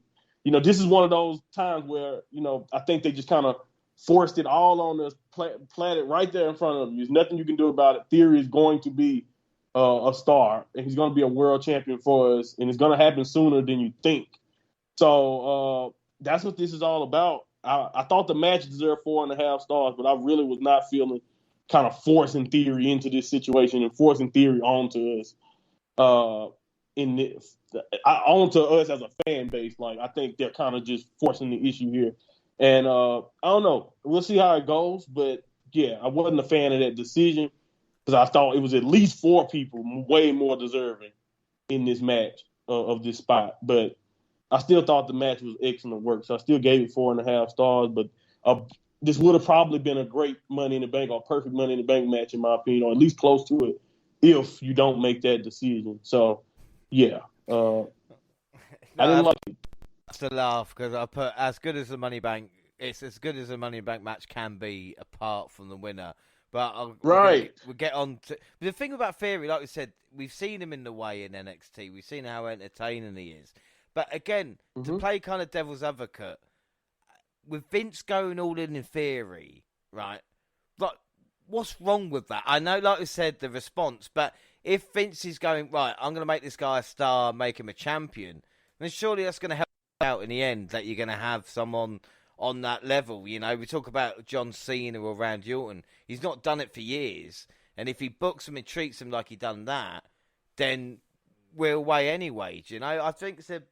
you know, this is one of those times where, you know, I think they just kind of forced it all on us, planted right there in front of you. There's nothing you can do about it. Theory is going to be a star, and he's going to be a world champion for us, and it's going to happen sooner than you think. So that's what this is all about. I thought the match deserved 4.5 stars, but I really was not feeling kind of forcing Theory into this situation and forcing Theory onto us. onto us as a fan base. Like, I think they're kind of just forcing the issue here. And I don't know. We'll see how it goes. But, yeah, I wasn't a fan of that decision because I thought it was at least 4 people way more deserving in this match of this spot. But I still thought the match was excellent work. So I still gave it 4.5 stars. But this would have probably been a great Money in the Bank or perfect Money in the Bank match, in my opinion, or at least close to it, if you don't make that decision. So, yeah. I didn't like it. That's a laugh because I put as good as the Money Bank. It's as good as a Money in Bank match can be, apart from the winner. But we'll get on to the thing about Theory. Like we said, we've seen him in the way in NXT. We've seen how entertaining he is. But again, to play kind of devil's advocate, with Vince going all in Theory, right? Like, what's wrong with that? I know, like I said, the response, but if Vince is going, right, I'm going to make this guy a star, make him a champion, then surely that's going to help out in the end, that you're going to have someone on that level. You know, we talk about John Cena or Randy Orton. He's not done it for years, and if he books him and treats him like he done that, then we're away anyway. You know, I think it's a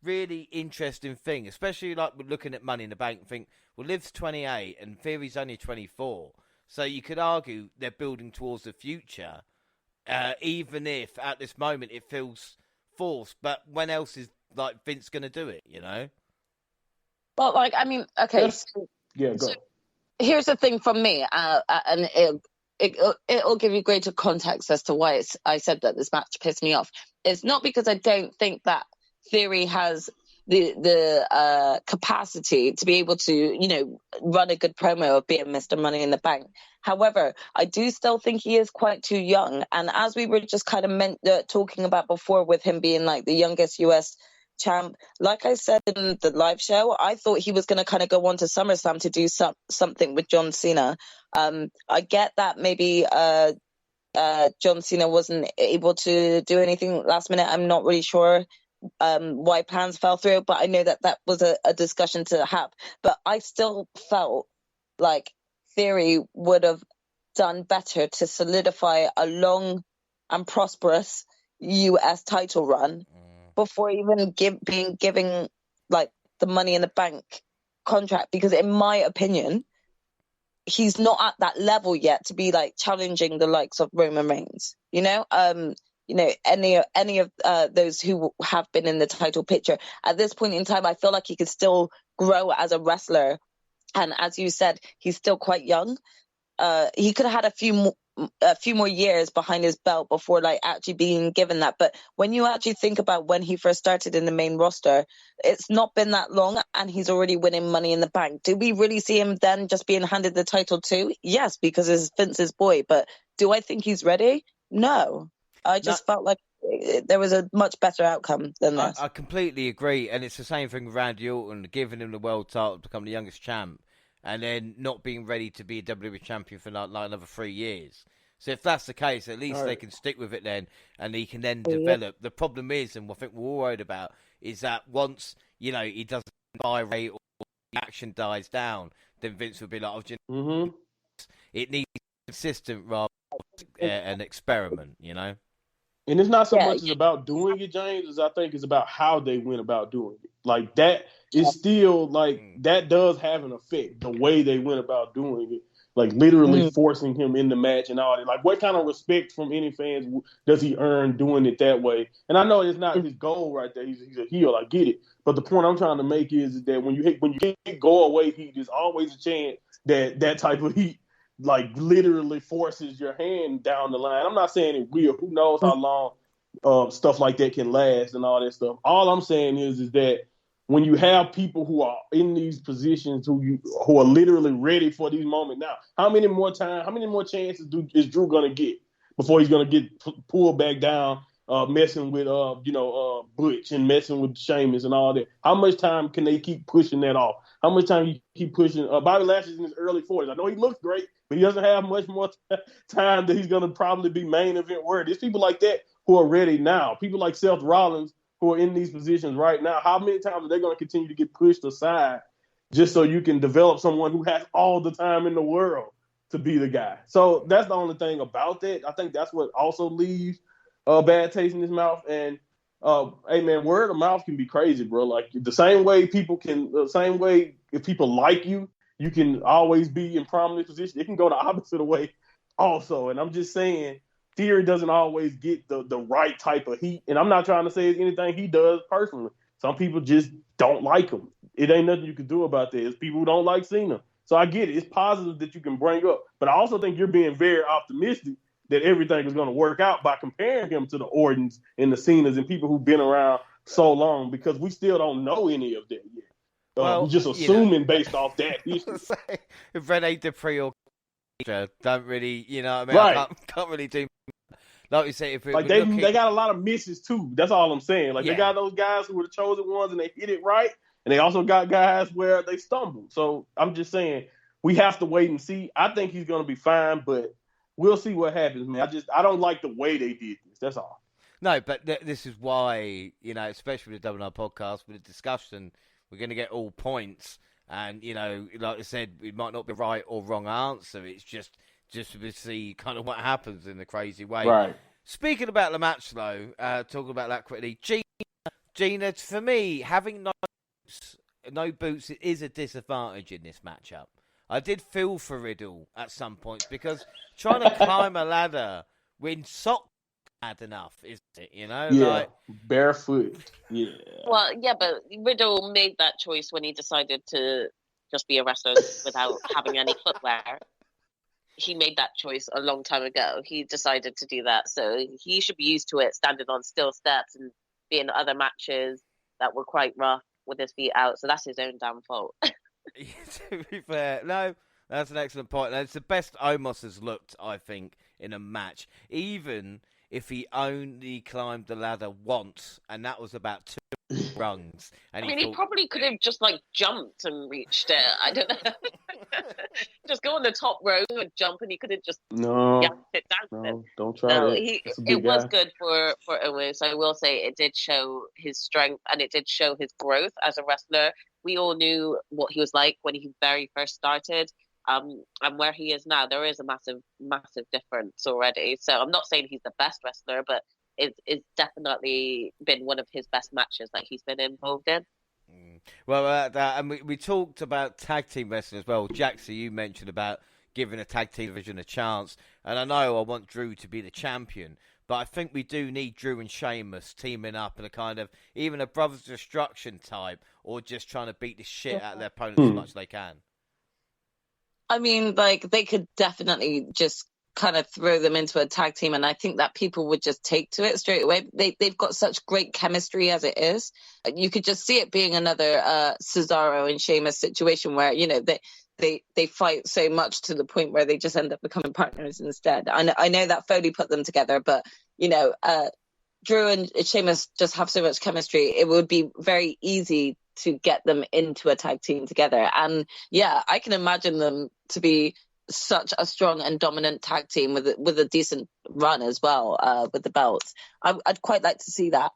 really interesting thing, especially like we're looking at Money in the Bank and think, well, Liv's 28 and Theory's only 24. So you could argue they're building towards the future, even if at this moment it feels forced. But when else is like Vince going to do it, you know? Well, like, I mean, okay. So here's the thing from me, and it'll give you greater context as to why I said that this match pissed me off. It's not because I don't think that Theory has the capacity to be able to, you know, run a good promo of being Mr. Money in the Bank. However, I do still think he is quite too young. And as we were just kind of talking about before, with him being like the youngest US champ, like I said in the live show, I thought he was going to kind of go on to SummerSlam to do something with John Cena. I get that maybe John Cena wasn't able to do anything last minute. I'm not really sure why plans fell through, but I know that was a discussion to have. But I still felt like Theory would have done better to solidify a long and prosperous US title run before even giving like the Money in the Bank contract, because in my opinion, he's not at that level yet to be like challenging the likes of Roman Reigns, you know? You know, any of those who have been in the title picture. At this point in time, I feel like he could still grow as a wrestler. And as you said, he's still quite young. He could have had a few more years behind his belt before like actually being given that. But when you actually think about when he first started in the main roster, it's not been that long and he's already winning Money in the Bank. Do we really see him then just being handed the title too? Yes, because it's Vince's boy. But do I think he's ready? No. I just felt like there was a much better outcome than this. I completely agree, and it's the same thing with Randy Orton, giving him the world title to become the youngest champ, and then not being ready to be a WWE champion for like another 3 years. So if that's the case, at least they can stick with it then, and he can then develop. The problem is, and I think we're all worried about, is that once, you know, he doesn't buy rate or the action dies down, then Vince will be like, it needs consistent rather than an experiment, you know? And it's not so much as about doing it, James, as I think it's about how they went about doing it. Like, that is still, like, that does have an effect, the way they went about doing it. Like, literally forcing him in the match and all that. Like, what kind of respect from any fans does he earn doing it that way? And I know it's not his goal right there. He's a heel, I get it. But the point I'm trying to make is that when you hit go away heat, there's always a chance that type of heat like literally forces your hand down the line. I'm not saying it will. Who knows how long stuff like that can last and all that stuff. All I'm saying is that when you have people who are in these positions who are literally ready for these moments now, how many more chances is Drew gonna get before he's gonna get pulled back down, messing with Butch and messing with Sheamus and all that? How much time can they keep pushing that off? How much time you keep pushing? Bobby Lashley's in his early 40s. I know he looks great, but he doesn't have much more time that he's going to probably be main event worthy. There's people like that who are ready now. People like Seth Rollins who are in these positions right now. How many times are they going to continue to get pushed aside just so you can develop someone who has all the time in the world to be the guy? So that's the only thing about that. I think that's what also leaves a bad taste in his mouth. And Hey man, word of mouth can be crazy, bro. Like the same way if people like you, you can always be in prominent position. It can go the opposite way also. And I'm just saying, Theory doesn't always get the right type of heat. And I'm not trying to say it's anything he does personally. Some people just don't like him. It ain't nothing you can do about that. It's people who don't like Cena. So I get it. It's positive that you can bring up. But I also think you're being very optimistic that everything is going to work out by comparing him to the Ordens and the Cenas and people who've been around so long, because we still don't know any of that yet. We're just assuming based off that history. If Rene Dupree or don't really, you know what I mean? Right. I can't really do. Like you say, if they got a lot of misses too. That's all I'm saying. Like they got those guys who were the chosen ones and they hit it right, and they also got guys where they stumbled. So I'm just saying we have to wait and see. I think he's going to be fine, but we'll see what happens, man. I don't like the way they did this. That's all. No, but this is why, you know, especially with the WNR podcast, with the discussion, we're going to get all points. And, you know, like I said, it might not be right or wrong answer. It's just to see kind of what happens in the crazy way. Right. Speaking about the match, though, talking about that quickly, Gina, for me, having no boots is a disadvantage in this matchup. I did feel for Riddle at some points because trying to climb a ladder when socks bad enough, isn't it? You know, yeah, barefoot. Yeah. Well, yeah, but Riddle made that choice when he decided to just be a wrestler without having any footwear. He made that choice a long time ago. He decided to do that, so he should be used to it, standing on steel steps and being in other matches that were quite rough with his feet out. So that's his own damn fault. To be fair, no, that's an excellent point. And it's the best Omos has looked, I think, in a match, even if he only climbed the ladder once, and that was about 2 rungs. And he probably could have just jumped and reached it. I don't know. Just go on the top row and jump, and he could have just yanked it down. No, don't try that. It was good for Owens. I will say it did show his strength and it did show his growth as a wrestler. We all knew what he was like when he very first started. And where he is now, there is a massive, massive difference already. So I'm not saying he's the best wrestler, but it's definitely been one of his best matches that he's been involved in. Well, and we talked about tag team wrestling as well. Jaxie, you mentioned about giving a tag team division a chance. And I know I want Drew to be the champion, but I think we do need Drew and Sheamus teaming up in a kind of, even a Brothers Destruction type, or just trying to beat the shit out of their opponents as much as they can. I mean, they could definitely just kind of throw them into a tag team, and I think that people would just take to it straight away. They've got such great chemistry as it is. You could just see it being another Cesaro and Sheamus situation where, you know, they fight so much to the point where they just end up becoming partners instead. I know that Foley put them together, but, you know, Drew and Sheamus just have so much chemistry. It would be very easy to get them into a tag team together. And yeah, I can imagine them to be such a strong and dominant tag team with a decent run as well, with the belts. I'd quite like to see that.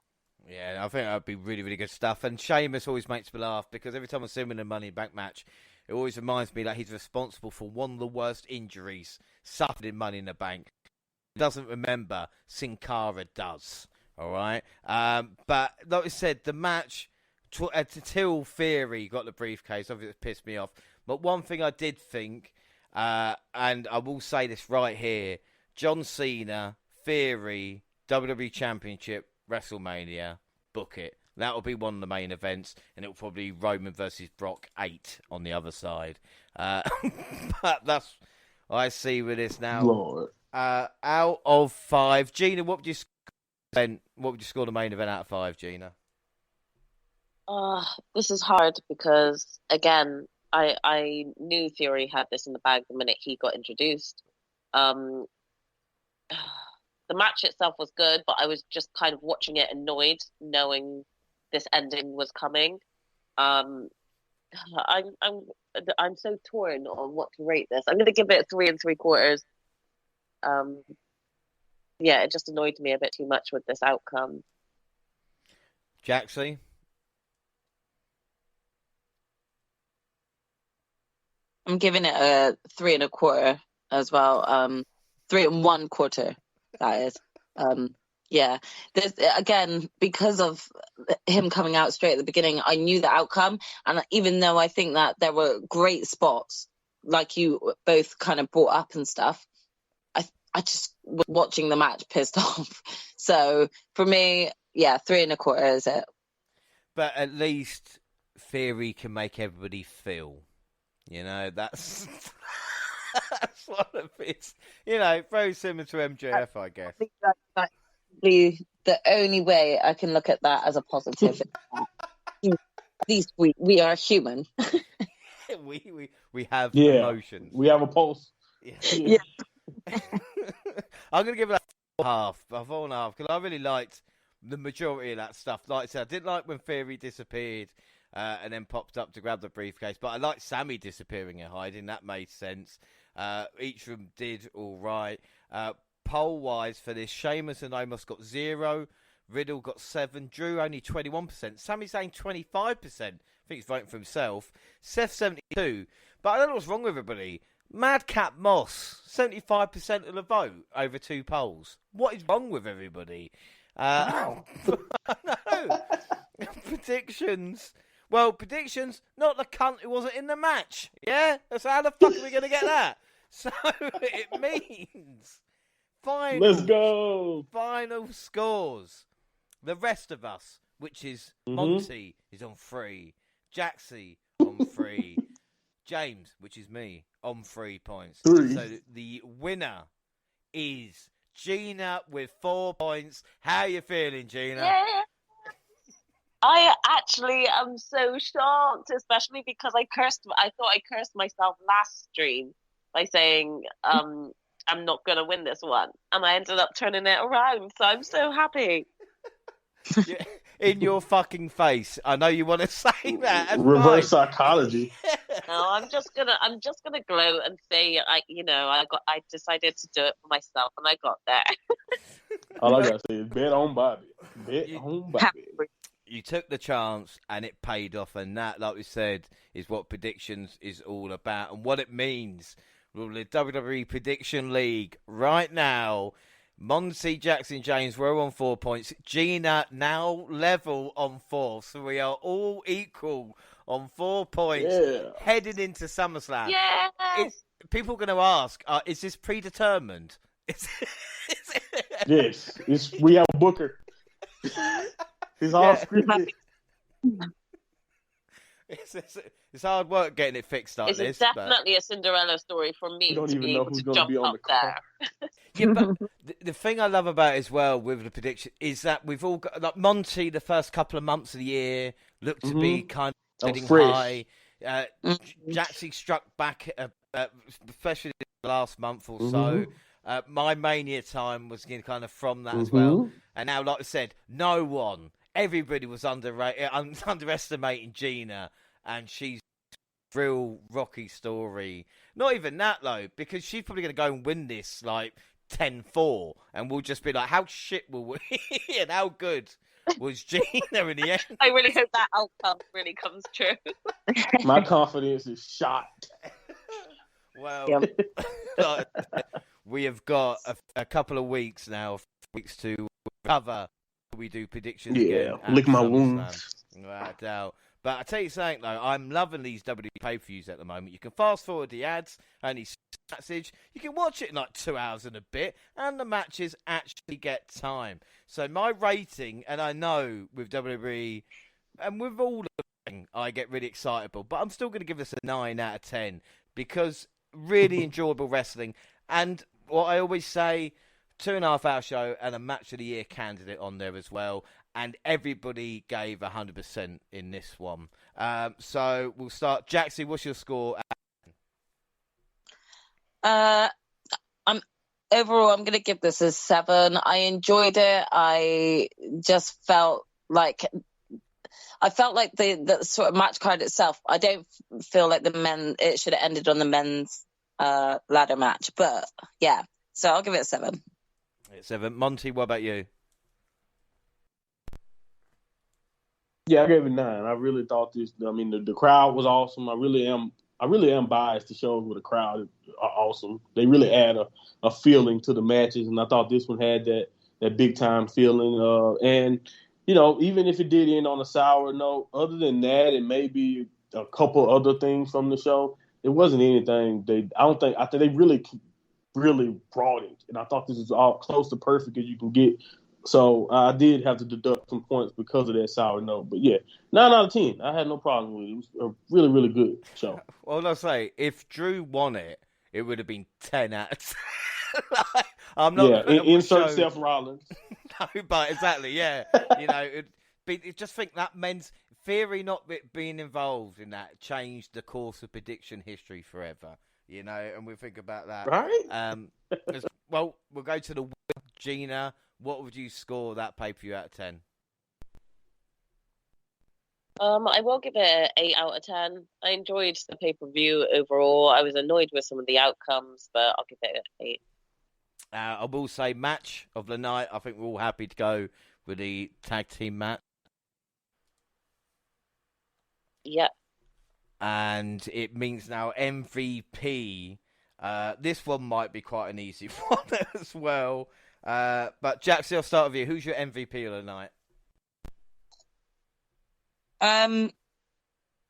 Yeah, I think that would be really, really good stuff. And Sheamus always makes me laugh because every time I see him in a Money in the Bank match, it always reminds me that he's responsible for one of the worst injuries suffered in Money in the Bank. He doesn't remember, Sin Cara does. All right? But like I said, the match, until Theory got the briefcase, obviously it pissed me off. But one thing I did think, and I will say this right here, John Cena, Theory, WWE Championship, WrestleMania, book it. That'll be one of the main events, and it'll probably be Roman versus Brock 8 on the other side. But that's what I see with this now. Lord. Out of 5, Gina, what would you score the main event out of 5, Gina? This is hard because, again, I knew Theory had this in the bag the minute he got introduced. The match itself was good, but I was just kind of watching it annoyed, knowing this ending was coming. I'm so torn on what to rate this. I'm going to give it 3 3/4. Yeah, it just annoyed me a bit too much with this outcome. Jaxie? I'm giving it a 3 1/4 as well. 3 1/4, that is. Yeah, again, because of him coming out straight at the beginning, I knew the outcome. And even though I think that there were great spots, like you both kind of brought up and stuff, I just was watching the match pissed off. So for me, yeah, 3.25 is it. But at least Theory can make everybody feel. You know, that's that's what it is. You know, very similar to MJF, I guess. That's the only way I can look at that as a positive. At least we are human. we have emotions. We have a pulse. Yeah. I'm going to give it a 4.5, because I really liked the majority of that stuff. Like I said, I didn't like when Theory disappeared and then popped up to grab the briefcase, but I liked Sammy disappearing and hiding. That made sense. Each of them did all right. Poll-wise for this, Sheamus and Omos got 0. Riddle got 7. Drew only 21%. Sami Zayn 25%. I think he's voting for himself. Seth 72. But I don't know what's wrong with everybody. Madcap Moss 75% of the vote over 2 polls. What is wrong with everybody? No. Predictions. Well, predictions. Not the cunt who wasn't in the match. Yeah. So how the fuck are we going to get that? So it means. Let's go. Final scores. The rest of us, which is Monty, is on 3. Jaxie on 3. James, which is me, on 3 points. 3. So the winner is Gina with 4 points. How are you feeling, Gina? Yeah. I actually am so shocked, especially because I thought I cursed myself last stream by saying, I'm not going to win this one. And I ended up turning it around. So I'm so happy. Yeah, in your fucking face. I know you want to say that. Reverse psychology. No, I'm just gonna gloat and say I decided to do it for myself and I got there. All I gotta say is bet on Bobby. Bet on Bobby. You took the chance and it paid off, and that, like we said, is what predictions is all about and what it means. Well, the WWE Prediction League right now, Monty, Jaxie, and James were on 4 points. Gina now level on 4, so we are all equal on 4 points heading into SummerSlam. Yes! People are going to ask, is this predetermined? Yes, we have a booker. It's all scripted. It's hard work getting it fixed like it's this. It's definitely a Cinderella story for me to be able to jump up there. Yeah, but the thing I love about it as well with the prediction is that we've all got, like Monty, the first couple of months of the year looked to be kind of getting high. Jaxie struck back, especially the last month or so. My Mania time was kind of from that as well. And now, like I said, everybody was underestimating Gina, and she's a real rocky story. Not even that, though, because she's probably going to go and win this, like, 10-4, and we'll just be like, how shit will we and how good was Gina in the end? I really hope that outcome really comes true. My confidence is shot. Well, we have got a couple of weeks now, to recover. We do predictions again. Lick my wounds. Without doubt. But I tell you something, though, I'm loving these WWE pay-per-views at the moment. You can fast forward the ads, only message. You can watch it in like 2 hours and a bit, and the matches actually get time. So my rating, and I know with WWE, and with all of them, I get really excitable, but I'm still going to give this a 9 out of 10, because really enjoyable wrestling. And what I always say, 2.5 hour show and a match of the year candidate on there as well. And everybody gave 100% in this one. So we'll start. Jaxie, what's your score? Overall, I'm going to give this a 7. I enjoyed it. I just felt like the sort of match card itself. I don't feel like it should have ended on the men's ladder match, but yeah. So I'll give it a 7. 7. Monty, what about you? Yeah, I gave it 9. I really thought this. I mean, the crowd was awesome. I really am biased to shows where the crowd are awesome. They really add a feeling to the matches, and I thought this one had that that big time feeling. And even if it did end on a sour note, other than that, and maybe a couple other things from the show, it wasn't anything. I think they really brought it, and I thought this was all close to perfect as you can get. So I did have to deduct some points because of that sour note. But yeah, 9 out of 10. I had no problem with it. It was a really, really good show. Well, I'll say, if Drew won it, it would have been 10 out of 10. I'm not. Yeah, insert Seth Rollins. No, but exactly, yeah. Just think that men's Theory not being involved in that changed the course of prediction history forever. And we think about that. Right. Well, we'll go to the Gina. What would you score that pay-per-view out of 10? I will give it an 8 out of 10. I enjoyed the pay-per-view overall. I was annoyed with some of the outcomes, but I'll give it an 8. I will say match of the night. I think we're all happy to go with the tag team match. Yeah. And it means now MVP. This one might be quite an easy one as well. But Jaxie, I'll start with you. Who's your MVP of the night? I'm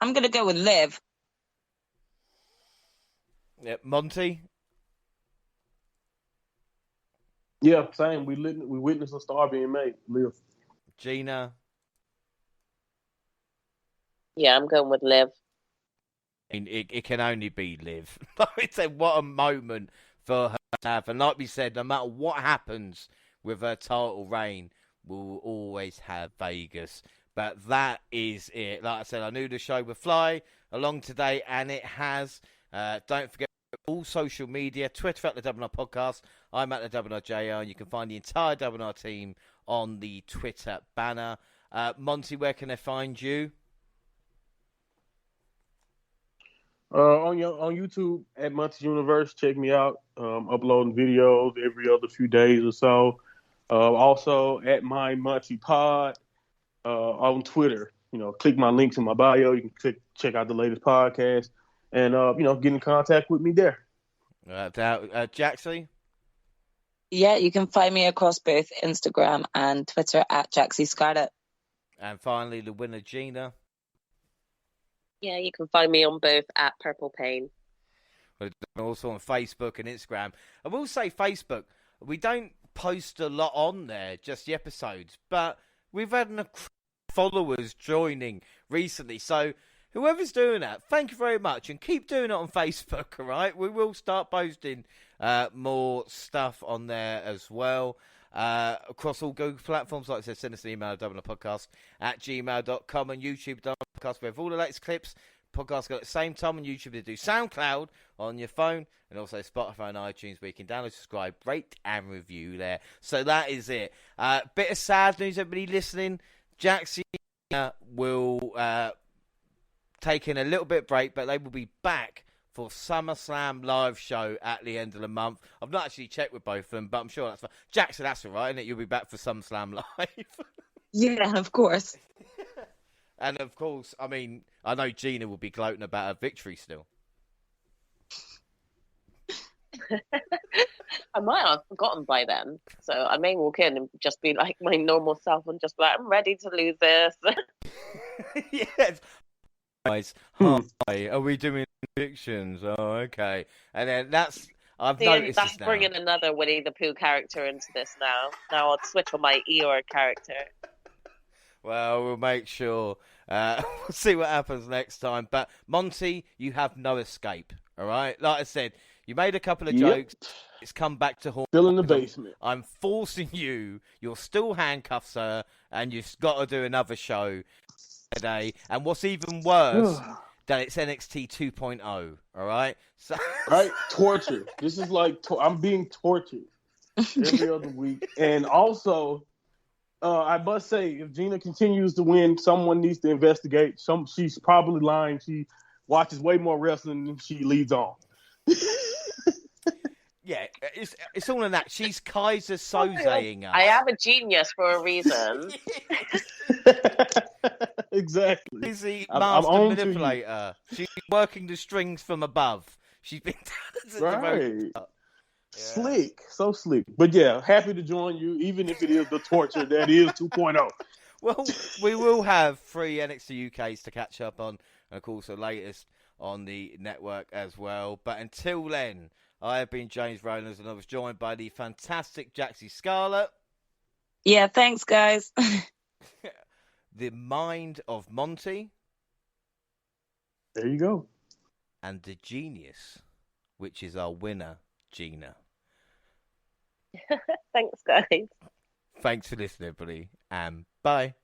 gonna go with Liv. Yeah, Monty. Yeah, same. We witnessed a star being made. Liv. Gina. Yeah, I'm going with Liv. It can only be Liv. It's what a moment for her to have. And like we said, no matter what happens with her title reign, we'll always have Vegas. But that is it. Like I said, I knew the show would fly along today, and it has. Don't forget all social media, Twitter at the WNR Podcast. I'm at the WNR JR, and you can find the entire WNR team on the Twitter banner. Monty, where can they find you? On YouTube at Monty Universe, check me out. Uploading videos every other few days or so. Also at my Monty Pod on Twitter. Click my links in my bio. You can check out the latest podcast, and get in contact with me there. Jaxie? Yeah, you can find me across both Instagram and Twitter at Jaxie Scarlett. And finally, the winner, Gina. Yeah, you can find me on both at Purple Pain. Also on Facebook and Instagram. I will say Facebook, we don't post a lot on there, just the episodes, but we've had followers joining recently. So whoever's doing that, thank you very much, and keep doing it on Facebook, all right? We will start posting more stuff on there as well. Across all Google platforms, like I said, send us an email at WNRpodcast@gmail.com and YouTube podcast. We have all the latest clips. Podcasts go at the same time on YouTube. They do SoundCloud on your phone and also Spotify and iTunes, where you can download, subscribe, rate, and review there. So that is it. Bit of sad news, everybody listening. Jaxie will take in a little bit of break, but they will be back for SummerSlam live show at the end of the month. I've not actually checked with both of them, but I'm sure that's fine. Jackson, that's all right, isn't it? You'll be back for SummerSlam live. Yeah, of course. And of course, I mean, I know Gina will be gloating about her victory still. I might have forgotten by then, so I may walk in and just be like my normal self and just be like, I'm ready to lose this. Yes. Guys, hi. Are we doing predictions? Oh, okay. And then I've noticed that's this now. bringing another Winnie the Pooh character into this now. Now I'll switch on my Eeyore character. Well, we'll make sure. We'll see what happens next time. But Monty, you have no escape. All right. Like I said, you made a couple of jokes. It's come back to haunt. Still in the basement. I'm forcing you. You're still handcuffed, sir, and you've got to do another show today. And what's even worse, that it's NXT 2.0. All right. So right, torture. This is like I'm being tortured every other week, and also. I must say, if Gina continues to win, someone needs to investigate. She's probably lying. She watches way more wrestling than she leads on. Yeah, it's all in that. She's Kaiser Sozeing us. I am a genius for a reason. Exactly. Busy master manipulator. She's working the strings from above. She's been right. Slick, so slick. But yeah, happy to join you, even if it is the torture that is 2.0. Well, we will have 3 NXT UKs to catch up on, and of course the latest on the network as well. But until then, I have been James Rowlands, and I was joined by the fantastic Jaxie Scarlett. Yeah, thanks, guys. The mind of Monty. There you go. And the genius, which is our winner, Gina. Thanks, guys. Thanks for listening, everybody, and bye.